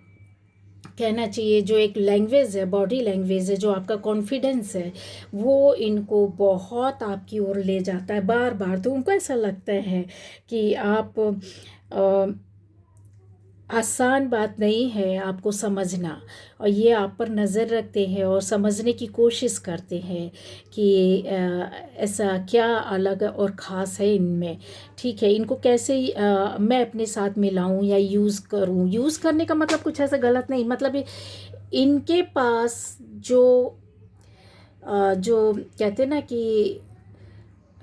कहना चाहिए जो एक लैंग्वेज है, बॉडी लैंग्वेज है, जो आपका कॉन्फिडेंस है, वो इनको बहुत आपकी ओर ले जाता है बार बार। तो उनको ऐसा लगता है कि आप आसान बात नहीं है आपको समझना, और ये आप पर नज़र रखते हैं और समझने की कोशिश करते हैं कि ऐसा क्या अलग और ख़ास है इनमें। ठीक है, इनको कैसे मैं अपने साथ मिलाऊं या यूज़ करूं। यूज़ करने का मतलब कुछ ऐसा गलत नहीं, मतलब इनके पास जो कहते हैं ना कि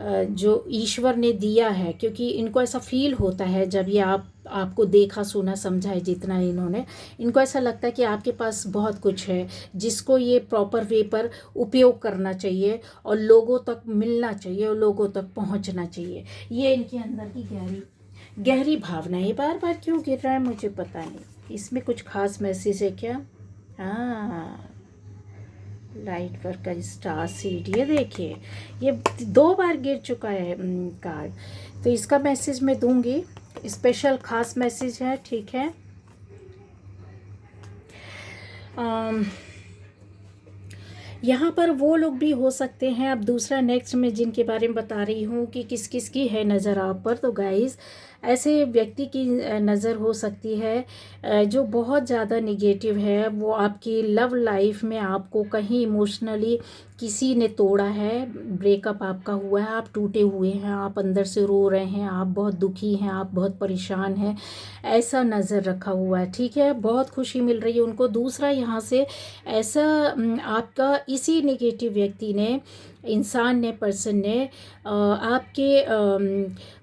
जो ईश्वर ने दिया है, क्योंकि इनको ऐसा फील होता है जब ये आपको देखा सुना समझा है जितना इन्होंने, इनको ऐसा लगता है कि आपके पास बहुत कुछ है जिसको ये प्रॉपर वे पर उपयोग करना चाहिए और लोगों तक मिलना चाहिए और लोगों तक पहुंचना चाहिए। ये इनके अंदर की गहरी गहरी भावना है। बार बार क्यों गिर रहा है मुझे पता नहीं, इसमें कुछ खास मैसेज है क्या? हाँ, लाइट वर्क का स्टार सीड, ये देखिए ये 2 बार गिर चुका है कार्ड। तो इसका मैसेज मैं दूंगी, स्पेशल खास मैसेज है। ठीक है, यहाँ पर वो लोग भी हो सकते हैं। अब दूसरा नेक्स्ट में जिनके बारे में बता रही हूँ कि किस किस की है नज़र आप पर, तो गाइस ऐसे व्यक्ति की नज़र हो सकती है जो बहुत ज़्यादा निगेटिव है। वो आपकी लव लाइफ में आपको कहीं इमोशनली किसी ने तोड़ा है, ब्रेकअप आपका हुआ है, आप टूटे हुए हैं, आप अंदर से रो रहे हैं, आप बहुत दुखी हैं, आप बहुत परेशान हैं, ऐसा नज़र रखा हुआ है। ठीक है, बहुत खुशी मिल रही है उनको। दूसरा यहाँ से ऐसा आपका इसी नेगेटिव व्यक्ति ने, इंसान ने, पर्सन ने आपके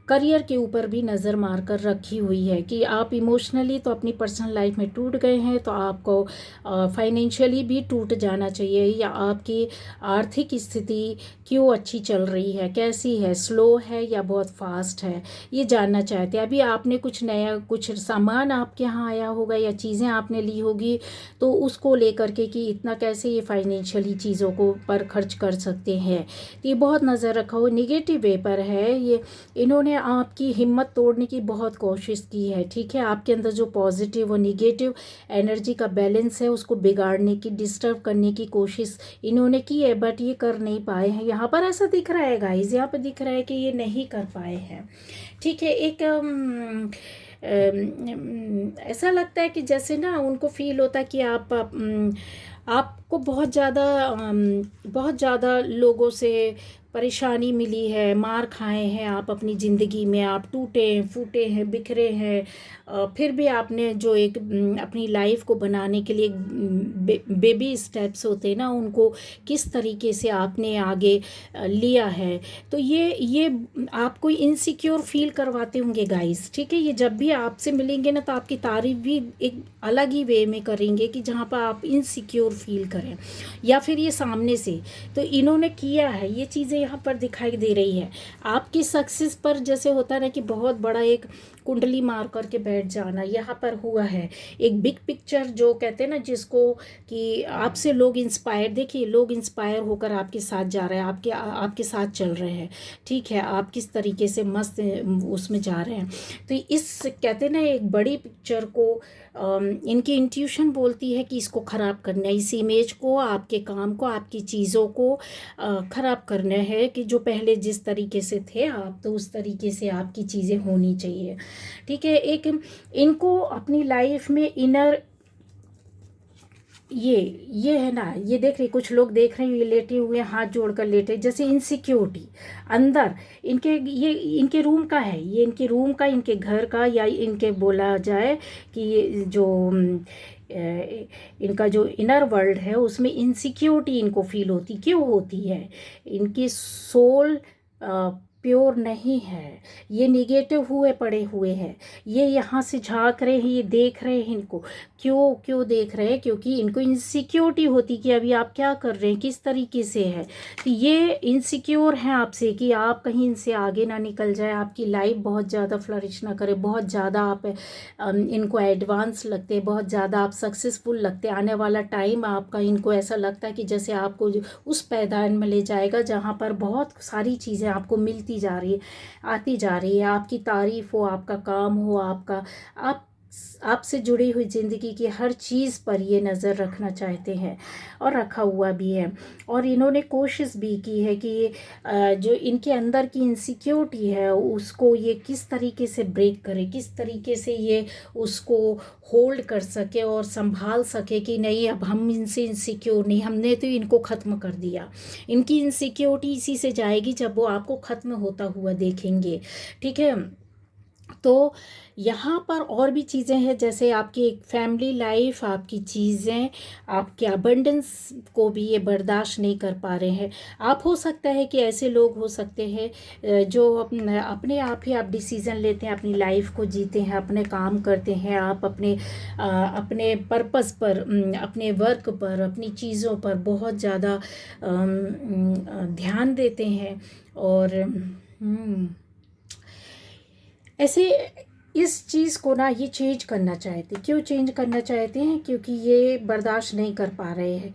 करियर के ऊपर भी नज़र मार कर रखी हुई है कि आप इमोशनली तो अपनी पर्सनल लाइफ में टूट गए हैं, तो आपको फाइनेंशियली भी टूट जाना चाहिए। या आपकी आर्थिक स्थिति क्यों अच्छी चल रही है, कैसी है, स्लो है या बहुत फास्ट है, ये जानना चाहते हैं। अभी आपने कुछ नया, कुछ सामान आपके यहाँ आया होगा या चीज़ें आपने ली होगी, तो उसको लेकर के कि इतना कैसे ये फाइनेंशियली चीज़ों को पर खर्च कर सकते हैं, तो ये बहुत नज़र रखा हुआ निगेटिव वे पर है। ये इन्होंने आपकी हिम्मत तोड़ने की बहुत कोशिश की है। ठीक है, आपके अंदर जो पॉजिटिव और निगेटिव एनर्जी का बैलेंस है उसको बिगाड़ने की, डिस्टर्ब करने की कोशिश इन्होंने की है, बट ये कर नहीं पाए हैं। यहाँ पर ऐसा दिख रहा है गाइस, यहाँ पर दिख रहा है कि ये नहीं कर पाए हैं। ठीक है, एक ऐसा लगता है कि जैसे ना उनको फील होता है कि आपको बहुत ज़्यादा लोगों से परेशानी मिली है, मार खाए हैं आप अपनी ज़िंदगी में, आप टूटे हैं, फूटे हैं, बिखरे हैं, फिर भी आपने जो एक अपनी लाइफ को बनाने के लिए बेबी स्टेप्स होते हैं ना, उनको किस तरीके से आपने आगे लिया है, तो ये आपको इनसिक्योर फील करवाते होंगे गाइस। ठीक है, ये जब भी आपसे मिलेंगे ना तो आपकी तारीफ भी एक अलग ही वे में करेंगे कि जहाँ पर आप इनसिक्योर फील करें, या फिर ये सामने से। तो इन्होंने किया है, ये चीज़ें यहाँ पर दिखाई दे रही है। आपकी सक्सेस पर जैसे होता है ना कि बहुत बड़ा एक कुंडली मार करके बैठ जाना, यहाँ पर हुआ है। एक बिग पिक्चर जो कहते हैं ना जिसको, कि आपसे लोग इंस्पायर, देखिए लोग इंस्पायर होकर आपके साथ जा रहे हैं, आपके साथ चल रहे हैं। ठीक है, आप किस तरीके से मस्त उसमें जा रहे हैं। तो इस कहते हैं ना एक बड़ी पिक्चर को इनकी इंट्यूशन बोलती है कि इसको ख़राब करना है, इस इमेज को, आपके काम को, आपकी चीज़ों को ख़राब करना है, कि जो पहले जिस तरीके से थे आप, तो उस तरीके से आपकी चीज़ें होनी चाहिए। ठीक है, एक इनको अपनी लाइफ में इनर ये है ना, ये देख रही, कुछ लोग देख रहे हैं ये लेटे हुए हाथ जोड़कर लेटे, जैसे इनसिक्योरिटी अंदर ये इनके रूम का है, ये इनके रूम का, इनके घर का, या इनके बोला जाए कि ये जो इनका जो इनर वर्ल्ड है उसमें इनसिक्योरिटी इनको फील होती, क्यों होती है? इनकी सोल प्योर नहीं है, ये निगेटिव हुए पड़े हुए हैं। ये यहाँ से झांक रहे हैं, ये देख रहे हैं इनको। क्यों क्यों देख रहे हैं? क्योंकि इनको इनसिक्योरिटी होती कि अभी आप क्या कर रहे हैं, किस तरीके से है। तो ये इनसिक्योर हैं आपसे कि आप कहीं इनसे आगे ना निकल जाए, आपकी लाइफ बहुत ज़्यादा फ्लरिश ना करे, बहुत ज़्यादा आप इनको एडवांस लगते हैं, बहुत ज़्यादा आप सक्सेसफुल लगते हैं। आने वाला टाइम आपका इनको ऐसा लगता है कि जैसे आपको उस पैदान में ले जाएगा जहाँ पर बहुत सारी चीज़ें आपको मिलती जा रही है, आती जा रही है। आपकी तारीफ़ हो, आपका काम हो, आपसे जुड़ी हुई ज़िंदगी की हर चीज़ पर ये नज़र रखना चाहते हैं और रखा हुआ भी है। और इन्होंने कोशिश भी की है कि जो इनके अंदर की इनसिक्योरिटी है उसको ये किस तरीके से ब्रेक करे, किस तरीके से ये उसको होल्ड कर सके और संभाल सके कि नहीं अब हम इनसे इनसिक्योर नहीं, हमने तो इनको ख़त्म कर दिया। इनकी इनसिक्योरिटी इसी से जाएगी जब वो आपको ख़त्म होता हुआ देखेंगे। ठीक है, तो यहाँ पर और भी चीज़ें हैं, जैसे आपकी एक फैमिली लाइफ, आपकी चीज़ें, आपके अबंडेंस को भी ये बर्दाश्त नहीं कर पा रहे हैं। आप हो सकता है कि ऐसे लोग हो सकते हैं जो अपने आप ही आप डिसीज़न लेते हैं, अपनी लाइफ को जीते हैं, अपने काम करते हैं, आप अपने पर्पस पर, अपने वर्क पर, अपनी चीज़ों पर बहुत ज़्यादा ध्यान देते हैं। और ऐसे इस चीज़ को ना ये चेंज करना चाहते। क्यों चेंज करना चाहते हैं? क्योंकि ये बर्दाश्त नहीं कर पा रहे हैं,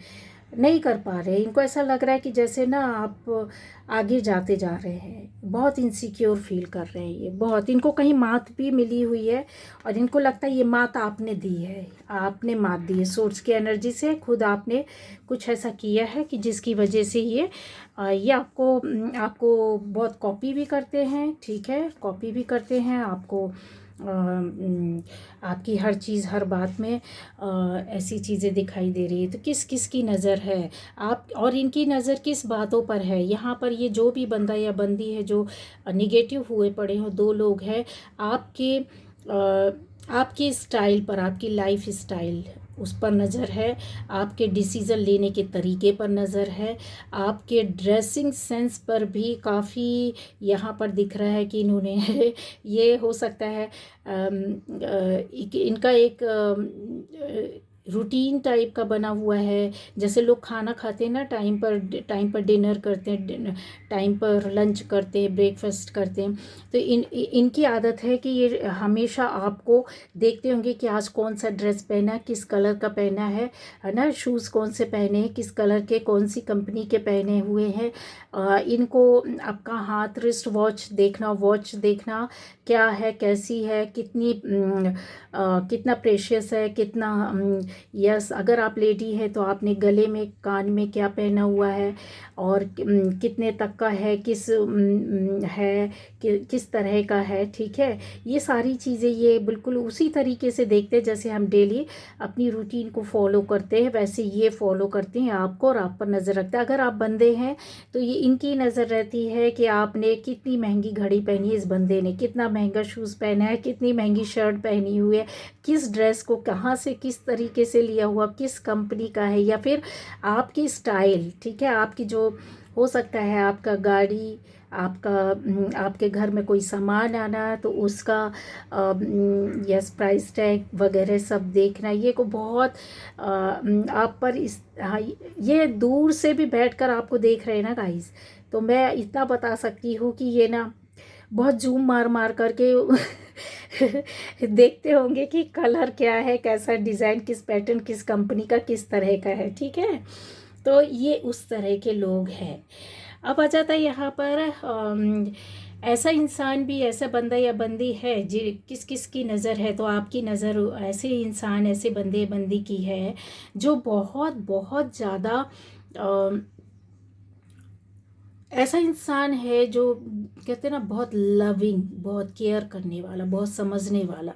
नहीं कर पा रहे। इनको ऐसा लग रहा है कि जैसे ना आप आगे जाते जा रहे हैं, बहुत इनसिक्योर फील कर रहे हैं ये, बहुत। इनको कहीं मात भी मिली हुई है और इनको लगता है ये मात आपने दी है, आपने मात दी है सोर्स की एनर्जी से, खुद आपने कुछ ऐसा किया है कि जिसकी वजह से ये आपको बहुत कॉपी भी करते हैं। ठीक है, कॉपी भी करते हैं आपको, आपकी हर चीज़, हर बात में ऐसी चीज़ें दिखाई दे रही है। तो किस किस की नज़र है आप, और इनकी नज़र किस बातों पर है? यहाँ पर ये जो भी बंदा या बंदी है जो निगेटिव हुए पड़े हो, दो लोग हैं, आपके स्टाइल पर, आपकी लाइफ स्टाइल उस पर नज़र है, आपके डिसीज़न लेने के तरीके पर नज़र है, आपके ड्रेसिंग सेंस पर भी काफ़ी यहाँ पर दिख रहा है कि इन्होंने ये हो सकता है इनका एक रूटीन टाइप का बना हुआ है। जैसे लोग खाना खाते हैं ना, टाइम पर डिनर करते हैं, टाइम पर लंच करते हैं, ब्रेकफास्ट करते हैं। तो इनकी आदत है कि ये हमेशा आपको देखते होंगे कि आज कौन सा ड्रेस पहना, किस कलर का पहना है ना, शूज़ कौन से पहने हैं, किस कलर के, कौन सी कंपनी के पहने हुए हैं। इनको आपका हाथ, रिस्ट वॉच देखना क्या है, कैसी है, कितना प्रेशियस है, कितना यस, अगर आप लेडी है तो आपने गले में, कान में क्या पहना हुआ है और कितने तक का है, किस तरह का है। ठीक है, ये सारी चीज़ें ये बिल्कुल उसी तरीके से देखते हैं जैसे हम डेली अपनी रूटीन को फॉलो करते हैं, वैसे ये फॉलो करते हैं आपको और आप पर नज़र रखते हैं। अगर आप बंदे हैं तो ये इनकी नज़र रहती है कि आपने कितनी महंगी घड़ी पहनी है, इस बंदे ने कितना महंगा शूज़ पहना है, कितनी महंगी शर्ट पहनी हुई है, किस ड्रेस को कहाँ से किस तरीके से लिया हुआ, किस कंपनी का है, या फिर आपकी स्टाइल। ठीक है, आपकी जो हो सकता है आपका गाड़ी, आपके घर में कोई सामान आना तो उसका यस प्राइस टैग वगैरह सब देखना, ये को बहुत आप पर ये दूर से भी बैठकर आपको देख रहे हैं ना गाइस। तो मैं इतना बता सकती हूँ कि ये ना बहुत जूम मार करके देखते होंगे कि कलर क्या है, कैसा डिज़ाइन, किस पैटर्न, किस कंपनी का, किस तरह का है। ठीक है, तो ये उस तरह के लोग हैं। अब आ जाता है यहाँ पर ऐसा इंसान भी, ऐसा बंदा या बंदी है जी, किस किस की नज़र है। तो आपकी नज़र ऐसे इंसान, ऐसे बंदे बंदी की है जो बहुत बहुत ज़्यादा ऐसा इंसान है जो कहते हैं ना बहुत लविंग, बहुत केयर करने वाला, बहुत समझने वाला।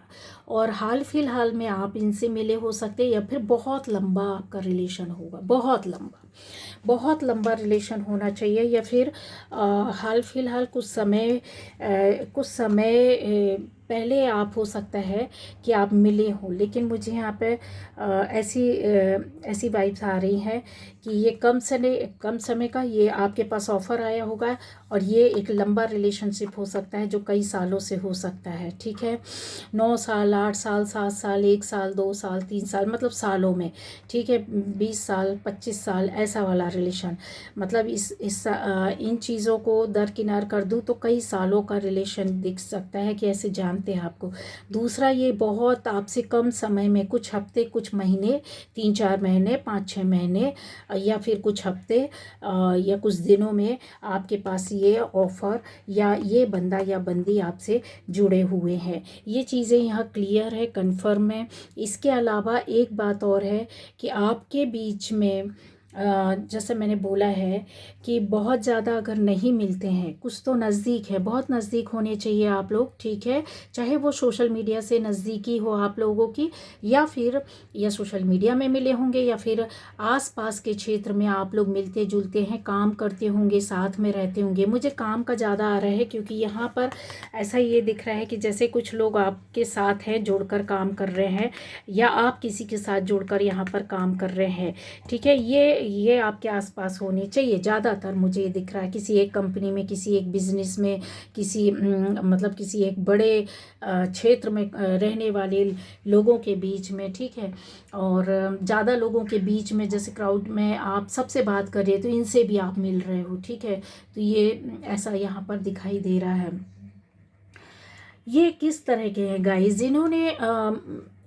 और हाल फिलहाल में आप इनसे मिले हो सकते हैं, या फिर बहुत लंबा आपका रिलेशन होगा, बहुत लंबा रिलेशन होना चाहिए, या फिर हाल फिलहाल कुछ समय पहले आप हो सकता है कि आप मिले हों, लेकिन मुझे यहाँ पे ऐसी वाइब्स आ रही हैं कि ये कम समय का ये आपके पास ऑफ़र आया होगा, और ये एक लंबा रिलेशनशिप हो सकता है जो कई सालों से हो सकता है। ठीक है, 9 साल, 8 साल, 7 साल, 1 साल, 2 साल, 3 साल, मतलब सालों में। ठीक है, 20 साल, 25 साल, ऐसा वाला रिलेशन, मतलब इन चीज़ों को दरकिनार कर दूँ तो कई सालों का रिलेशन दिख सकता है कि ऐसे जानते हैं आपको। दूसरा, ये बहुत आपसे कम समय में, कुछ हफ्ते, कुछ महीने, 3-4 महीने, 5-6 महीने, या फिर कुछ हफ्ते या कुछ दिनों में आपके पास ये ऑफ़र या ये बंदा या बंदी आपसे जुड़े हुए हैं। ये चीज़ें यहाँ क्लियर है, कन्फर्म है। इसके अलावा एक बात और है कि आपके बीच में जैसे मैंने बोला है कि बहुत ज़्यादा अगर नहीं मिलते हैं, कुछ तो नज़दीक है, बहुत नज़दीक होने चाहिए आप लोग। ठीक है, चाहे वो सोशल मीडिया से नज़दीकी हो आप लोगों की, या सोशल मीडिया में मिले होंगे, या फिर आसपास के क्षेत्र में आप लोग मिलते जुलते हैं, काम करते होंगे, साथ में रहते होंगे। मुझे काम का ज़्यादा आ रहा है क्योंकि यहाँ पर ऐसा ये दिख रहा है कि जैसे कुछ लोग आपके साथ हैं, जुड़कर काम कर रहे हैं, या आप किसी के साथ जुड़कर यहाँ पर काम कर रहे हैं। ठीक है, ये आपके आसपास होनी चाहिए ज़्यादातर। मुझे ये दिख रहा है किसी एक कंपनी में, किसी एक बिजनेस में, मतलब किसी एक बड़े क्षेत्र में रहने वाले लोगों के बीच में। ठीक है, और ज़्यादा लोगों के बीच में, जैसे क्राउड में आप सबसे बात कर रहे हैं तो इनसे भी आप मिल रहे हो। ठीक है, तो ये ऐसा यहाँ पर दिखाई दे रहा है। ये किस तरह के हैं गाइस, जिन्होंने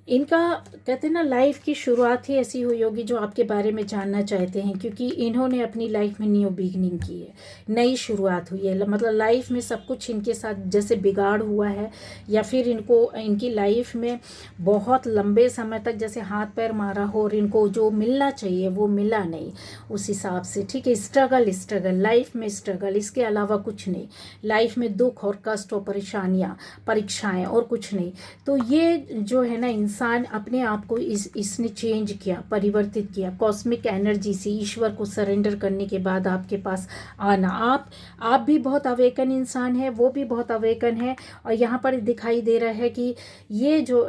इनका कहते हैं ना, लाइफ की शुरुआत ही ऐसी हुई होगी जो आपके बारे में जानना चाहते हैं, क्योंकि इन्होंने अपनी लाइफ में न्यू बिगनिंग की है, नई शुरुआत हुई है। मतलब लाइफ में सब कुछ इनके साथ जैसे बिगाड़ हुआ है, या फिर इनकी लाइफ में बहुत लंबे समय तक जैसे हाथ पैर मारा हो, और इनको जो मिलना चाहिए वो मिला नहीं उस हिसाब से। ठीक है, स्ट्रगल, लाइफ में स्ट्रगल, इसके अलावा कुछ नहीं। लाइफ में दुख और कष्ट और परेशानियाँ, परीक्षाएं, और कुछ नहीं। तो ये जो है ना, इंसान अपने आप को इसने चेंज किया, परिवर्तित किया, कॉस्मिक एनर्जी से ईश्वर को सरेंडर करने के बाद आपके पास आना। आप भी बहुत अवेकन इंसान है, वो भी बहुत अवेकन है, और यहाँ पर दिखाई दे रहा है कि ये जो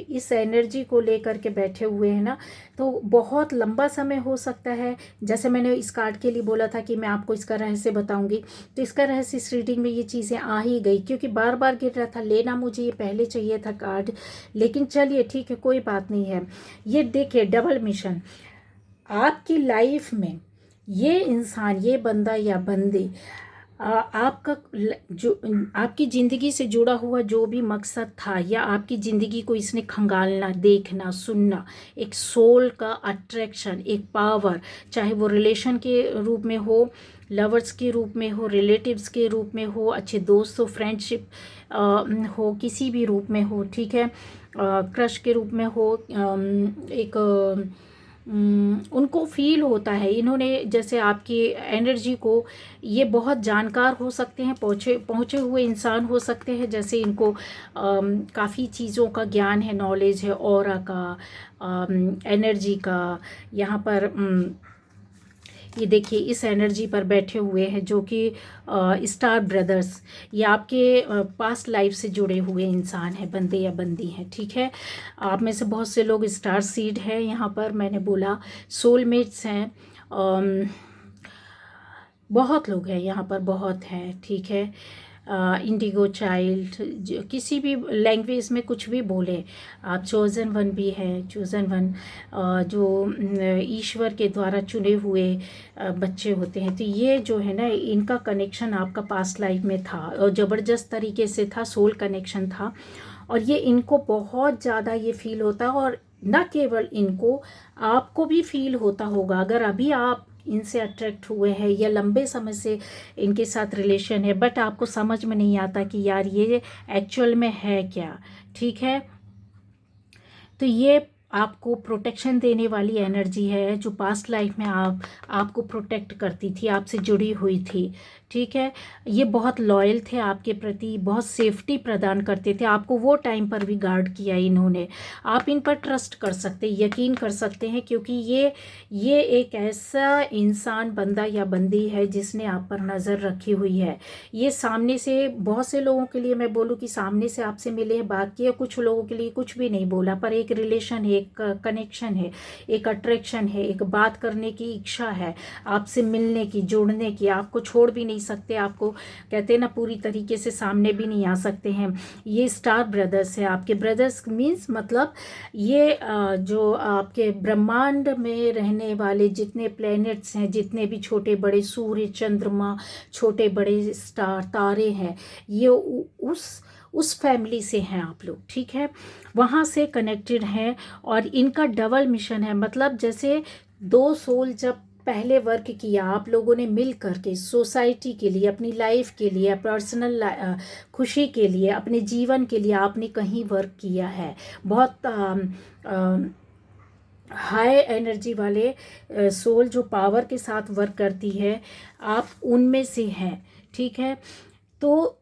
इस एनर्जी को लेकर के बैठे हुए हैं ना, तो बहुत लंबा समय हो सकता है। जैसे मैंने इस कार्ड के लिए बोला था कि मैं आपको इसका रहस्य बताऊंगी, तो इसका रहस्य इस रीडिंग में ये चीज़ें आ ही गई, क्योंकि बार बार गिर रहा था। लेना मुझे ये पहले चाहिए था कार्ड, लेकिन चलिए ठीक है, कोई बात नहीं है। ये देखिए, डबल मिशन आपकी लाइफ में, ये इंसान, ये बंदा या बंदी आपका जो आपकी ज़िंदगी से जुड़ा हुआ जो भी मकसद था, या आपकी ज़िंदगी को इसने खंगालना, देखना, सुनना, एक सोल का अट्रैक्शन, एक पावर, चाहे वो रिलेशन के रूप में हो, लवर्स के रूप में हो, रिलेटिव्स के रूप में हो, अच्छे दोस्त हो, फ्रेंडशिप हो, किसी भी रूप में हो। ठीक है, क्रश के रूप में हो, एक उनको फील होता है। इन्होंने जैसे आपकी एनर्जी को, ये बहुत जानकार हो सकते हैं, पहुँचे हुए इंसान हो सकते हैं, जैसे इनको काफ़ी चीज़ों का ज्ञान है, नॉलेज है, ऑरा का, एनर्जी का। यहाँ पर ये देखिए, इस एनर्जी पर बैठे हुए हैं जो कि स्टार ब्रदर्स, ये आपके पास्ट लाइफ से जुड़े हुए इंसान हैं, बंदे या बंदी हैं। ठीक है, आप में से बहुत से लोग स्टार सीड हैं, यहाँ पर मैंने बोला सोलमेट्स हैं, बहुत लोग हैं यहाँ पर, बहुत हैं। ठीक है, इंडिगो चाइल्ड, किसी भी लैंग्वेज में कुछ भी बोले आप, चोज़न वन भी है, चोज़न वन जो ईश्वर के द्वारा चुने हुए बच्चे होते हैं। तो ये जो है ना, इनका कनेक्शन आपका पास्ट लाइफ में था, और ज़बरदस्त तरीके से था, सोल कनेक्शन था, और ये इनको बहुत ज़्यादा ये फील होता है। और न केवल इनको, आपको भी फील होता होगा, अगर अभी आप इनसे अट्रैक्ट हुए हैं या लंबे समय से इनके साथ रिलेशन है, बट आपको समझ में नहीं आता कि यार ये एक्चुअल में है क्या। ठीक है, तो ये आपको प्रोटेक्शन देने वाली एनर्जी है, जो पास्ट लाइफ में आपको प्रोटेक्ट करती थी, आपसे जुड़ी हुई थी। ठीक है, ये बहुत लॉयल थे आपके प्रति, बहुत सेफ्टी प्रदान करते थे आपको, वो टाइम पर भी गार्ड किया इन्होंने। आप इन पर ट्रस्ट कर सकते, यकीन कर सकते हैं, क्योंकि ये एक ऐसा इंसान, बंदा या बंदी है जिसने आप पर नज़र रखी हुई है। ये सामने से, बहुत से लोगों के लिए मैं बोलूँ कि सामने से आपसे मिले, बात किया, कुछ लोगों के लिए कुछ भी नहीं बोला, पर एक रिलेशन है, एक कनेक्शन है, एक अट्रैक्शन है, एक बात करने की इच्छा है आपसे मिलने की, जुड़ने की। आपको छोड़ भी नहीं सकते, आपको कहते हैं ना, पूरी तरीके से सामने भी नहीं आ सकते हैं। ये स्टार ब्रदर्स है आपके। ब्रदर्स मीन्स मतलब ये जो आपके ब्रह्मांड में रहने वाले जितने प्लैनेट्स हैं, जितने भी छोटे बड़े सूर्य, चंद्रमा, छोटे बड़े स्टार, तारे हैं, ये उस फैमिली से हैं आप लोग। ठीक है, वहाँ से कनेक्टेड हैं, और इनका डबल मिशन है। मतलब जैसे दो सोल जब पहले वर्क किया आप लोगों ने मिल करके, सोसाइटी के लिए, अपनी लाइफ के लिए, पर्सनल खुशी के लिए, अपने जीवन के लिए आपने कहीं वर्क किया है। बहुत हाई एनर्जी वाले सोल जो पावर के साथ वर्क करती है, आप उनमें से हैं। ठीक है, तो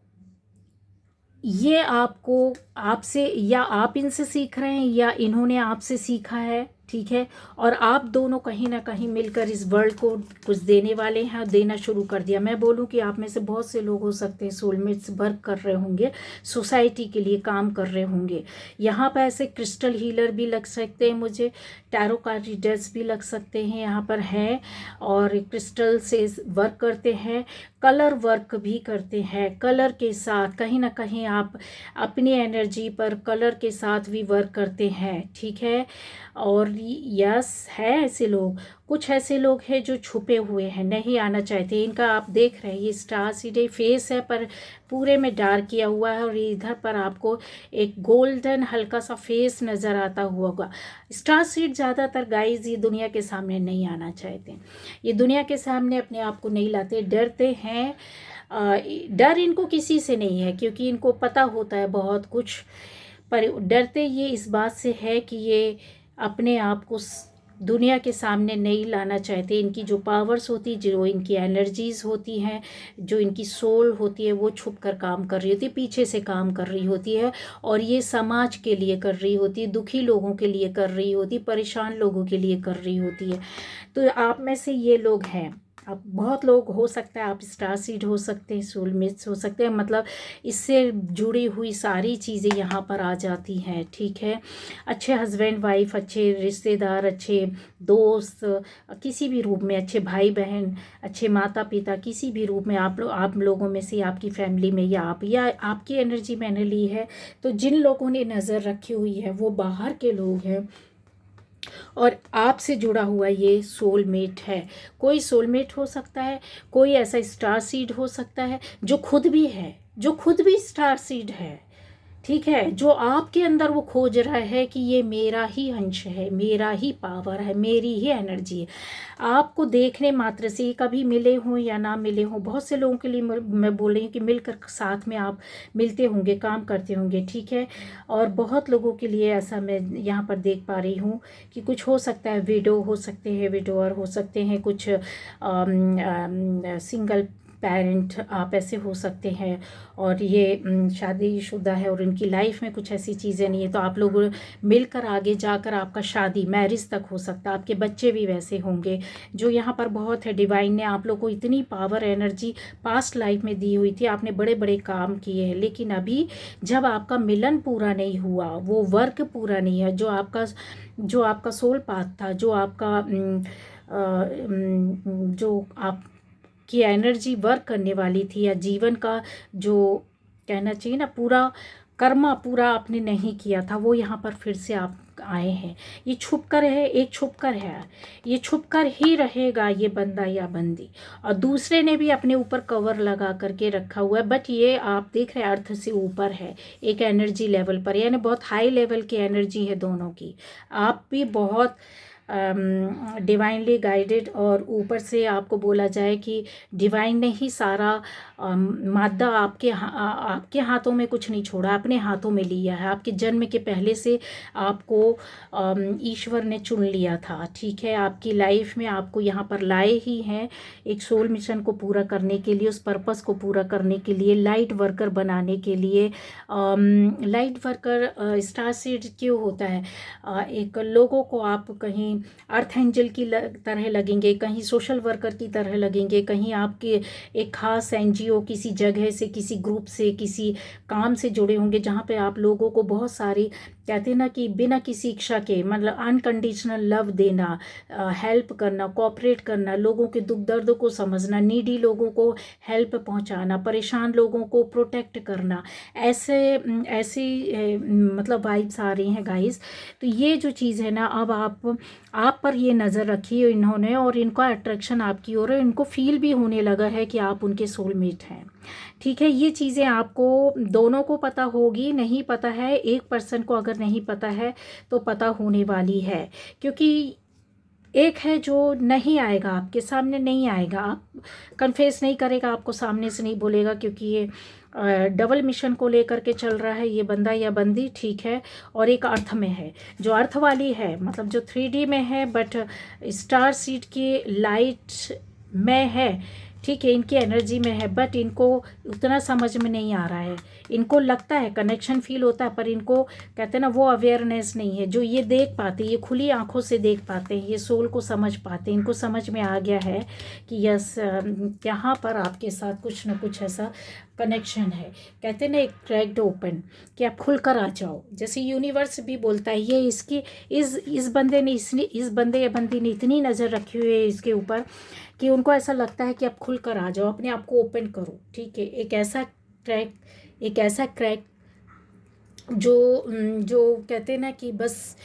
ये आपको, आपसे, या आप इनसे सीख रहे हैं या इन्होंने आपसे सीखा है। ठीक है, और आप दोनों कहीं ना कहीं मिलकर इस वर्ल्ड को कुछ देने वाले हैं, और देना शुरू कर दिया। मैं बोलूं कि आप में से बहुत से लोग हो सकते हैं सोलमेट्स वर्क कर रहे होंगे, सोसाइटी के लिए काम कर रहे होंगे। यहाँ पर ऐसे क्रिस्टल हीलर भी लग सकते हैं, मुझे टैरो कार्ड रीडर्स भी लग सकते हैं, यहाँ पर हैं, और क्रिस्टल से वर्क करते हैं, कलर वर्क भी करते हैं। कलर के साथ कहीं ना कहीं आप अपनी एनर्जी पर कलर के साथ भी वर्क करते हैं। ठीक है, और यस, है ऐसे लोग, कुछ ऐसे लोग हैं जो छुपे हुए हैं, नहीं आना चाहते। इनका आप देख रहे हैं, ये स्टार सीड फेस है, पर पूरे में डार्क किया हुआ है, और इधर पर आपको एक गोल्डन हल्का सा फेस नज़र आता हुआ होगा। स्टार सीड ज़्यादातर गाइज ये दुनिया के सामने नहीं आना चाहते, ये दुनिया के सामने अपने आप को नहीं लाते, डरते हैं। डर इनको किसी से नहीं है, क्योंकि इनको पता होता है बहुत कुछ, पर डरते ये इस बात से है कि ये अपने आप को दुनिया के सामने नहीं लाना चाहते। इनकी जो पावर्स होती, जो इनकी एनर्जीज होती हैं, जो इनकी सोल होती है, वो छुप कर काम कर रही होती है, पीछे से काम कर रही होती है, और ये समाज के लिए कर रही होती है, दुखी लोगों के लिए कर रही होती, परेशान लोगों के लिए कर रही होती है। तो आप में से ये लोग हैं, आप बहुत लोग हो सकता है, आप स्टार सीड हो सकते हैं, सोलमेट्स हो सकते हैं, मतलब इससे जुड़ी हुई सारी चीज़ें यहाँ पर आ जाती हैं। ठीक है, अच्छे हस्बैंड वाइफ, अच्छे रिश्तेदार, अच्छे दोस्त, किसी भी रूप में, अच्छे भाई बहन, अच्छे माता पिता, किसी भी रूप में आप लोगों में से, आपकी फैमिली में, या आपकी एनर्जी मैंने ली है। तो जिन लोगों ने नज़र रखी हुई है वो बाहर के लोग हैं, और आपसे जुड़ा हुआ ये सोलमेट है। कोई सोलमेट हो सकता है, कोई ऐसा स्टार सीड हो सकता है जो खुद भी है, जो खुद भी स्टार सीड है। ठीक है, जो आपके अंदर वो खोज रहा है कि ये मेरा ही अंश है, मेरा ही पावर है, मेरी ही एनर्जी है। आपको देखने मात्र से, कभी मिले हों या ना मिले हों, बहुत से लोगों के लिए मैं बोल रही हूँ कि मिलकर साथ में आप मिलते होंगे, काम करते होंगे। ठीक है, और बहुत लोगों के लिए ऐसा मैं यहाँ पर देख पा रही हूँ कि कुछ हो सकता है, विडो हो सकते हैं, विडोअर हो सकते हैं, कुछ सिंगल पेरेंट आप ऐसे हो सकते हैं, और ये शादीशुदा है और इनकी लाइफ में कुछ ऐसी चीज़ें नहीं है। तो आप लोग मिलकर आगे जाकर आपका शादी, मैरिज तक हो सकता है, आपके बच्चे भी वैसे होंगे, जो यहाँ पर बहुत है। डिवाइन ने आप लोग को इतनी पावर, एनर्जी पास्ट लाइफ में दी हुई थी, आपने बड़े बड़े काम किए हैं, लेकिन अभी जब आपका मिलन पूरा नहीं हुआ, वो वर्क पूरा नहीं है, जो आपका सोल पाथ था, जो आपका जो आप की एनर्जी वर्क करने वाली थी, या जीवन का जो कहना चाहिए ना, पूरा कर्मा पूरा आपने नहीं किया था, वो यहाँ पर फिर से आप आए हैं। ये छुप कर है, एक छुप कर है, ये छुप कर ही रहेगा, ये बंदा या बंदी, और दूसरे ने भी अपने ऊपर कवर लगा करके रखा हुआ है, बट ये आप देख रहे हैं अर्थ से ऊपर है, एक एनर्जी लेवल पर, यानी बहुत हाई लेवल की एनर्जी है दोनों की। आप भी बहुत डिवाइनली गाइडेड, और ऊपर से आपको बोला जाए कि डिवाइन ने ही सारा मादा आपके हाथों में कुछ नहीं छोड़ा, अपने हाथों में लिया है। आपके जन्म के पहले से आपको ईश्वर ने चुन लिया था, ठीक है। आपकी लाइफ में आपको यहाँ पर लाए ही हैं एक सोल मिशन को पूरा करने के लिए, उस पर्पस को पूरा करने के लिए, लाइट वर्कर बनाने के लिए। लाइट वर्कर स्टार सीड क्यों होता है? एक लोगों को आप कहीं अर्थ एंजल की तरह लगेंगे, कहीं सोशल वर्कर की तरह लगेंगे, कहीं आपके एक खास एनजीओ किसी जगह से, किसी ग्रुप से, किसी काम से जुड़े होंगे, जहाँ पे आप लोगों को बहुत सारी, कहते हैं ना कि बिना किसी इच्छा के, मतलब अनकंडीशनल लव देना, हेल्प करना, कोऑपरेट करना, लोगों के दुख दर्द को समझना, नीडी लोगों को हेल्प पहुंचाना, परेशान लोगों को प्रोटेक्ट करना, ऐसी मतलब वाइब्स आ रही हैं गाइस। तो ये जो चीज़ है ना, अब आप पर ये नज़र रखी है इन्होंने, और इनका अट्रैक्शन आपकी ओर है, इनको फील भी होने लगा है कि आप उनके सोलमेट हैं, ठीक है। ये चीज़ें आपको दोनों को पता होगी, नहीं पता है एक पर्सन को, अगर नहीं पता है तो पता होने वाली है, क्योंकि एक है जो नहीं आएगा, आपके सामने नहीं आएगा, आप कन्फेस नहीं करेगा, आपको सामने से नहीं बोलेगा, क्योंकि ये डबल मिशन को लेकर के चल रहा है ये बंदा या बंदी, ठीक है। और एक अर्थ में है, जो अर्थ वाली है, मतलब जो 3D में है, बट स्टार सीड की लाइट में है, ठीक है, इनकी एनर्जी में है, बट इनको उतना समझ में नहीं आ रहा है। इनको लगता है कनेक्शन फील होता है, पर इनको कहते हैं ना वो अवेयरनेस नहीं है जो ये देख पाते, ये खुली आंखों से देख पाते हैं, ये सोल को समझ पाते हैं, इनको समझ में आ गया है कि यस यहाँ पर आपके साथ कुछ ना कुछ ऐसा कनेक्शन है। कहते हैं ना एक क्रैक्ड ओपन, कि आप खुलकर आ जाओ, जैसे यूनिवर्स भी बोलता है ये इसकी इस बंदे ने इस बंदे या बंदी ने इतनी नज़र रखी हुई है इसके ऊपर कि उनको ऐसा लगता है कि आप खुल कर आ जाओ, अपने आप को ओपन करो, ठीक है। एक ऐसा क्रैक जो कहते हैं ना कि बस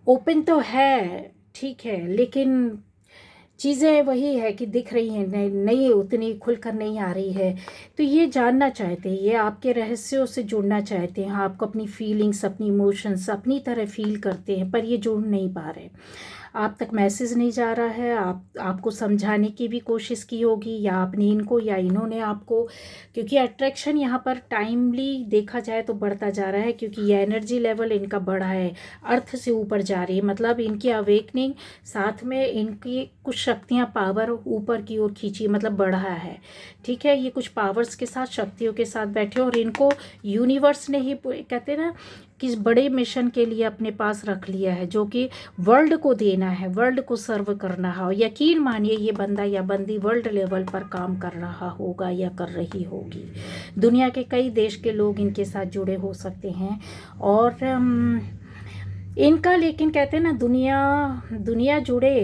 ओपन तो है, ठीक है, लेकिन चीज़ें वही है कि दिख रही हैं, नहीं उतनी खुलकर नहीं आ रही है। तो ये जानना चाहते हैं, ये आपके रहस्यों से जुड़ना चाहते हैं, आपको अपनी फीलिंग्स, अपनी इमोशंस अपनी तरह फील करते हैं, पर ये जुड़ नहीं पा रहे, आप तक मैसेज नहीं जा रहा है। आपको समझाने की भी कोशिश की होगी, या आपने इनको या इन्होंने आपको, क्योंकि अट्रैक्शन यहाँ पर टाइमली देखा जाए तो बढ़ता जा रहा है, क्योंकि ये एनर्जी लेवल इनका बढ़ा है, अर्थ से ऊपर जा रही है, मतलब इनकी अवेकनिंग, साथ में इनकी कुछ शक्तियाँ पावर ऊपर की ओर खींची, मतलब बढ़ा है, ठीक है। ये कुछ पावर्स के साथ, शक्तियों के साथ बैठे, और इनको यूनिवर्स ने ही कहते हैं ना किस बड़े मिशन के लिए अपने पास रख लिया है, जो कि वर्ल्ड को देना है, वर्ल्ड को सर्व करना है। यकीन मानिए ये बंदा या बंदी वर्ल्ड लेवल पर काम कर रहा होगा या कर रही होगी, दुनिया के कई देश के लोग इनके साथ जुड़े हो सकते हैं। और इनका, लेकिन कहते हैं ना दुनिया जुड़े,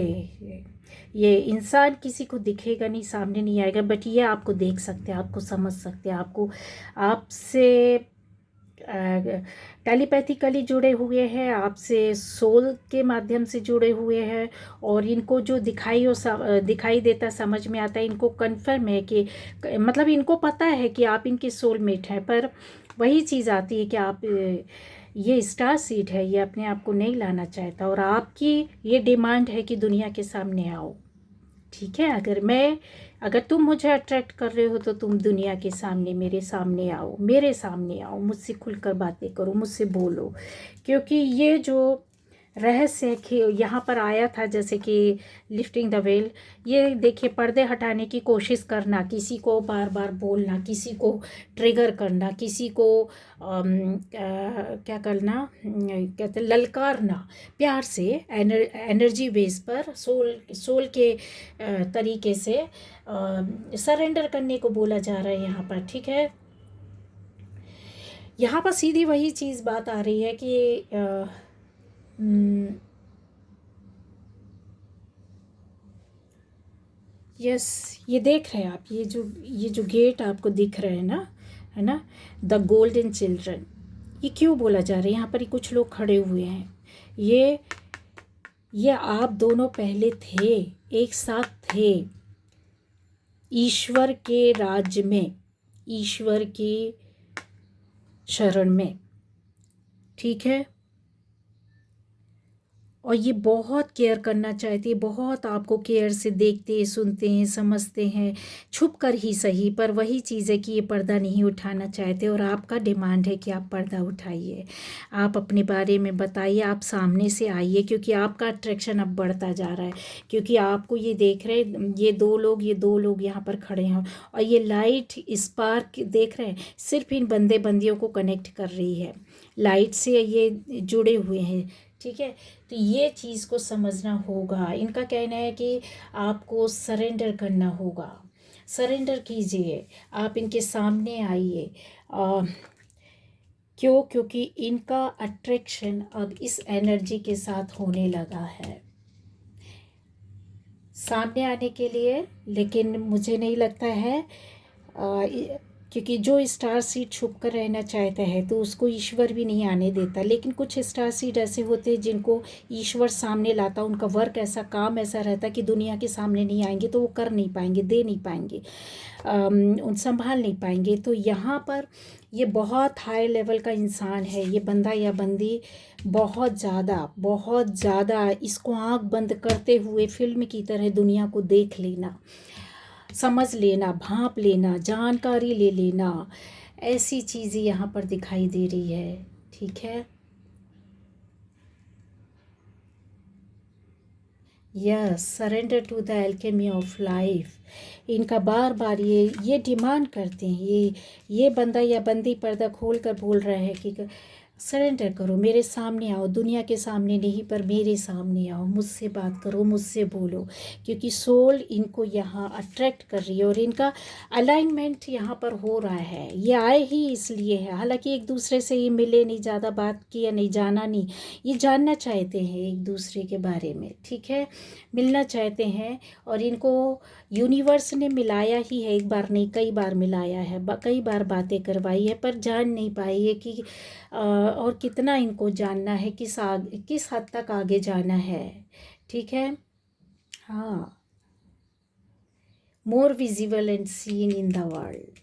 ये इंसान किसी को दिखेगा नहीं, सामने नहीं आएगा, बट ये आपको देख सकते हैं, आपको समझ सकते हैं, आपको आपसे टेलीपैथिकली जुड़े हुए हैं, आपसे सोल के माध्यम से जुड़े हुए हैं, और इनको जो दिखाई देता, समझ में आता है, इनको कन्फर्म है कि मतलब इनको पता है कि आप इनके सोलमेट हैं, पर वही चीज़ आती है कि आप ये स्टार सीड है, ये अपने आप को नहीं लाना चाहता, और आपकी ये डिमांड है कि दुनिया के सामने आओ, ठीक है। अगर तुम मुझे अट्रैक्ट कर रहे हो तो तुम दुनिया के सामने, मेरे सामने आओ, मुझसे खुलकर बातें करो, मुझसे बोलो, क्योंकि ये जो रहस्य कि यहाँ पर आया था, जैसे कि लिफ्टिंग द वेल, ये देखिए पर्दे हटाने की कोशिश करना, किसी को बार बार बोलना, किसी को ट्रिगर करना, किसी को क्या करना, कहते ललकारना, प्यार से, एनर्जी बेस पर, सोल के तरीके से सरेंडर करने को बोला जा रहा है यहाँ पर, ठीक है। यहाँ पर सीधी वही चीज़ बात आ रही है कि यस, ये देख रहे हैं आप, ये जो गेट आपको दिख रहे हैं ना, है ना, द गोल्डन चिल्ड्रन, ये क्यों बोला जा रहा है? यहाँ पर ही कुछ लोग खड़े हुए हैं, ये आप दोनों पहले थे, एक साथ थे, ईश्वर के राज्य में, ईश्वर की शरण में, ठीक है। और ये बहुत केयर करना चाहती है, बहुत आपको केयर से देखते सुनते हैं समझते हैं, छुप कर ही सही, पर वही चीज़ है कि ये पर्दा नहीं उठाना चाहते और आपका डिमांड है कि आप पर्दा उठाइए, आप अपने बारे में बताइए, आप सामने से आइए, क्योंकि आपका अट्रैक्शन अब बढ़ता जा रहा है। क्योंकि आपको ये देख रहे, ये दो लोग यहाँ पर खड़े हैं और ये लाइट स्पार्क देख रहे हैं, सिर्फ इन बंदे बंदियों को कनेक्ट कर रही है, लाइट से ये जुड़े हुए हैं। ठीक है, तो ये चीज़ को समझना होगा। इनका कहना है कि आपको सरेंडर करना होगा, सरेंडर कीजिए, आप इनके सामने आइए। क्यों? क्योंकि इनका अट्रैक्शन अब इस एनर्जी के साथ होने लगा है सामने आने के लिए। लेकिन मुझे नहीं लगता है, क्योंकि जो स्टार सीड छुप कर रहना चाहता है तो उसको ईश्वर भी नहीं आने देता। लेकिन कुछ स्टार सीड ऐसे होते हैं जिनको ईश्वर सामने लाता, उनका वर्क ऐसा, काम ऐसा रहता कि दुनिया के सामने नहीं आएंगे तो वो कर नहीं पाएंगे, दे नहीं पाएंगे, उन संभाल नहीं पाएंगे। तो यहाँ पर ये बहुत हाई लेवल का इंसान है, ये बंदा या बंदी बहुत ज़्यादा इसको आँख बंद करते हुए फिल्म की तरह दुनिया को देख लेना, समझ लेना, भांप लेना, जानकारी ले लेना, ऐसी चीज़ें यहाँ पर दिखाई दे रही है। ठीक है, yes, surrender to the alchemy of life. इनका बार बार ये डिमांड करते हैं, ये बंदा या बंदी पर्दा खोल कर बोल रहा है कि सरेंडर करो, मेरे सामने आओ, दुनिया के सामने नहीं पर मेरे सामने आओ, मुझसे बात करो, मुझसे बोलो। क्योंकि सोल इनको यहाँ अट्रैक्ट कर रही है और इनका अलाइनमेंट यहाँ पर हो रहा है। ये आए ही इसलिए है, हालांकि एक दूसरे से ये मिले नहीं, ज़्यादा बात किया नहीं, जाना नहीं, ये जानना चाहते हैं एक दूसरे के बारे में। ठीक है, मिलना चाहते हैं और इनको यूनिवर्स ने मिलाया ही है, एक बार नहीं कई बार मिलाया है, कई बार बातें करवाई है, पर जान नहीं पाई है कि और कितना इनको जानना है, किस हद तक आगे जाना है। ठीक है, हाँ, more visible and seen in the world,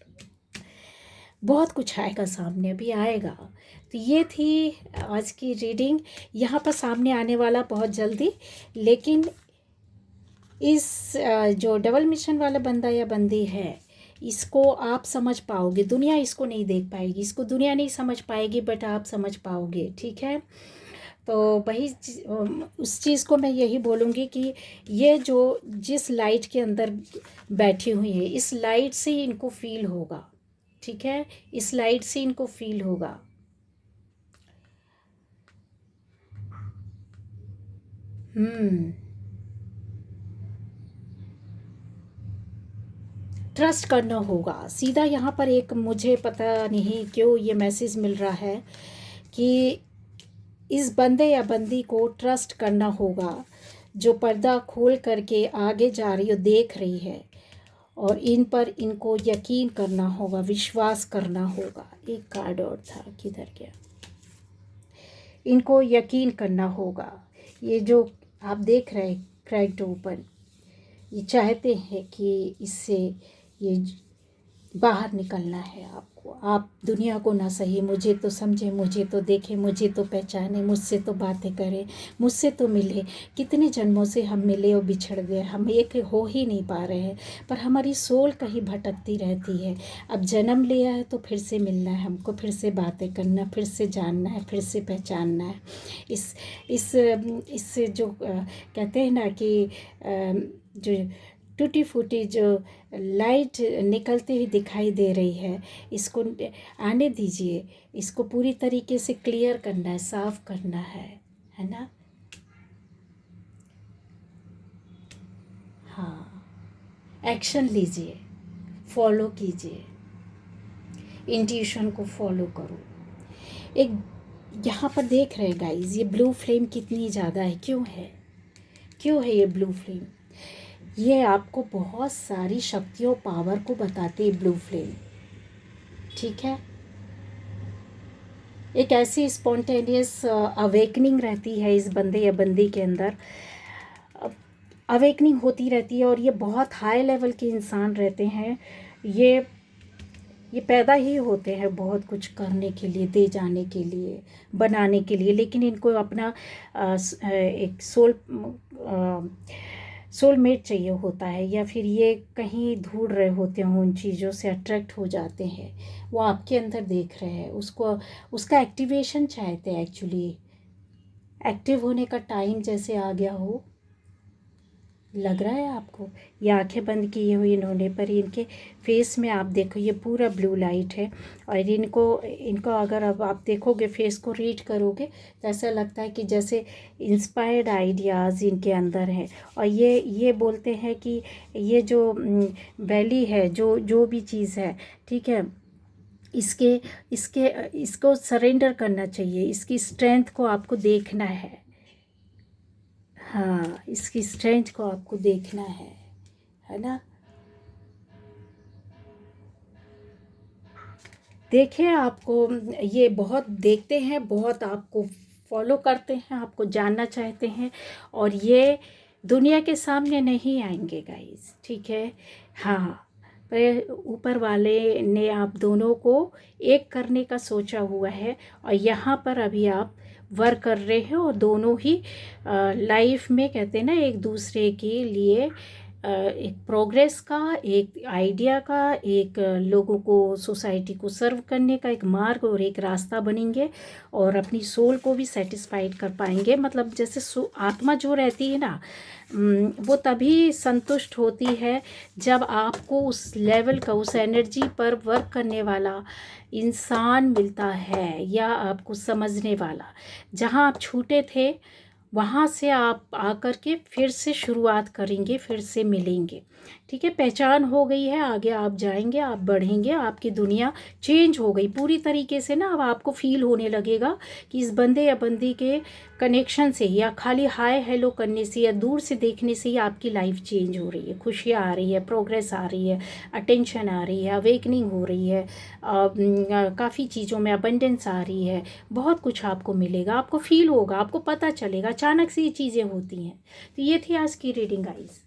बहुत कुछ आएगा सामने, अभी आएगा। तो ये थी आज की रीडिंग, यहाँ पर सामने आने वाला बहुत जल्दी। लेकिन इस जो डबल मिशन वाला बंदा या बंदी है, इसको आप समझ पाओगे, दुनिया इसको नहीं देख पाएगी, इसको दुनिया नहीं समझ पाएगी, बट आप समझ पाओगे। ठीक है, तो वही उस चीज़ को मैं यही बोलूँगी कि ये जो जिस लाइट के अंदर बैठी हुई है, इस लाइट से ही इनको फील होगा। ठीक है, इस लाइट से इनको फील होगा। ट्रस्ट करना होगा सीधा। यहाँ पर एक मुझे पता नहीं क्यों ये मैसेज मिल रहा है कि इस बंदे या बंदी को ट्रस्ट करना होगा, जो पर्दा खोल करके आगे जा रही हो, देख रही है, और इन पर इनको यकीन करना होगा, विश्वास करना होगा। एक कार्ड और था, किधर गया? इनको यकीन करना होगा। ये जो आप देख रहे हैं क्रैक्ड ओपन, ये चाहते हैं कि इससे ये बाहर निकलना है आपको। आप दुनिया को ना सही, मुझे तो समझे, मुझे तो देखे, मुझे तो पहचाने, मुझसे तो बातें करें, मुझसे तो मिले। कितने जन्मों से हम मिले और बिछड़ गए, हम एक हो ही नहीं पा रहे हैं, पर हमारी सोल कहीं भटकती रहती है। अब जन्म लिया है तो फिर से मिलना है हमको, फिर से बातें करना, फिर से जानना है, फिर से पहचानना है। इस जो कहते हैं ना कि जो टूटी फूटी जो लाइट निकलती हुई दिखाई दे रही है, इसको आने दीजिए, इसको पूरी तरीके से क्लियर करना है, साफ करना है ना। हाँ, एक्शन लीजिए, फॉलो कीजिए, इंट्यूशन को फॉलो करो। एक यहाँ पर देख रहे हैं गाइस, ये ब्लू फ्लेम कितनी ज़्यादा है, क्यों है ये ब्लू फ्लेम? ये आपको बहुत सारी शक्तियों, पावर को बताती है ब्लू फ्लेम। ठीक है, एक ऐसी स्पॉन्टेनियस अवेकनिंग रहती है इस बंदे या बंदी के अंदर, अवेकनिंग होती रहती है, और ये बहुत हाई लेवल के इंसान रहते हैं। ये ये पैदा ही होते हैं बहुत कुछ करने के लिए, दे जाने के लिए, बनाने के लिए, लेकिन इनको अपना एक सोलमेट चाहिए होता है, या फिर ये कहीं ढूंढ रहे होते हैं, उन चीज़ों से अट्रैक्ट हो जाते हैं, वो आपके अंदर देख रहे हैं, उसको उसका एक्टिवेशन चाहते हैं एक्चुअली। एक्टिव होने का टाइम जैसे आ गया हो, लग रहा है आपको। ये आंखें बंद की हुई इन्होंने, पर इनके फेस में आप देखो ये पूरा ब्लू लाइट है, और इनको अगर अब आप देखोगे, फेस को रीड करोगे, तो ऐसा लगता है कि जैसे इंस्पायर्ड आइडियाज़ इनके अंदर हैं। और ये बोलते हैं कि ये जो वैली है, जो जो भी चीज़ है, ठीक है, इसके इसके इसको सरेंडर करना चाहिए, इसकी स्ट्रेंथ को आपको देखना है। हाँ, इसकी स्ट्रेंथ को आपको देखना है ना। देखिए, आपको ये बहुत देखते हैं, बहुत आपको फॉलो करते हैं, आपको जानना चाहते हैं, और ये दुनिया के सामने नहीं आएंगे गाइस, ठीक है। हाँ, पर ऊपर वाले ने आप दोनों को एक करने का सोचा हुआ है, और यहाँ पर अभी आप वर्क कर रहे हैं, और दोनों ही लाइफ में कहते हैं ना, एक दूसरे के लिए एक प्रोग्रेस का, एक आइडिया का, एक लोगों को, सोसाइटी को सर्व करने का एक मार्ग और एक रास्ता बनेंगे, और अपनी सोल को भी सेटिस्फाइड कर पाएंगे। मतलब जैसे आत्मा जो रहती है ना, वो तभी संतुष्ट होती है जब आपको उस लेवल का, उस एनर्जी पर वर्क करने वाला इंसान मिलता है, या आपको समझने वाला। जहाँ आप छूटे थे, वहाँ से आप आकर के फिर से शुरुआत करेंगे, फिर से मिलेंगे, ठीक है। पहचान हो गई है, आगे आप जाएंगे, आप बढ़ेंगे, आपकी दुनिया चेंज हो गई पूरी तरीके से ना। अब आपको फील होने लगेगा कि इस बंदे या बंदी के कनेक्शन से, या खाली हाय हेलो करने से, या दूर से देखने से ही आपकी लाइफ चेंज हो रही है, खुशियाँ आ रही है, प्रोग्रेस आ रही है, अटेंशन आ रही है, अवेकनिंग हो रही है, काफ़ी चीज़ों में अबंडेंस आ रही है, बहुत कुछ आपको मिलेगा, आपको फील होगा, आपको पता चलेगा। अचानक से ये चीज़ें होती हैं। तो ये थी आज की रीडिंग गाइस।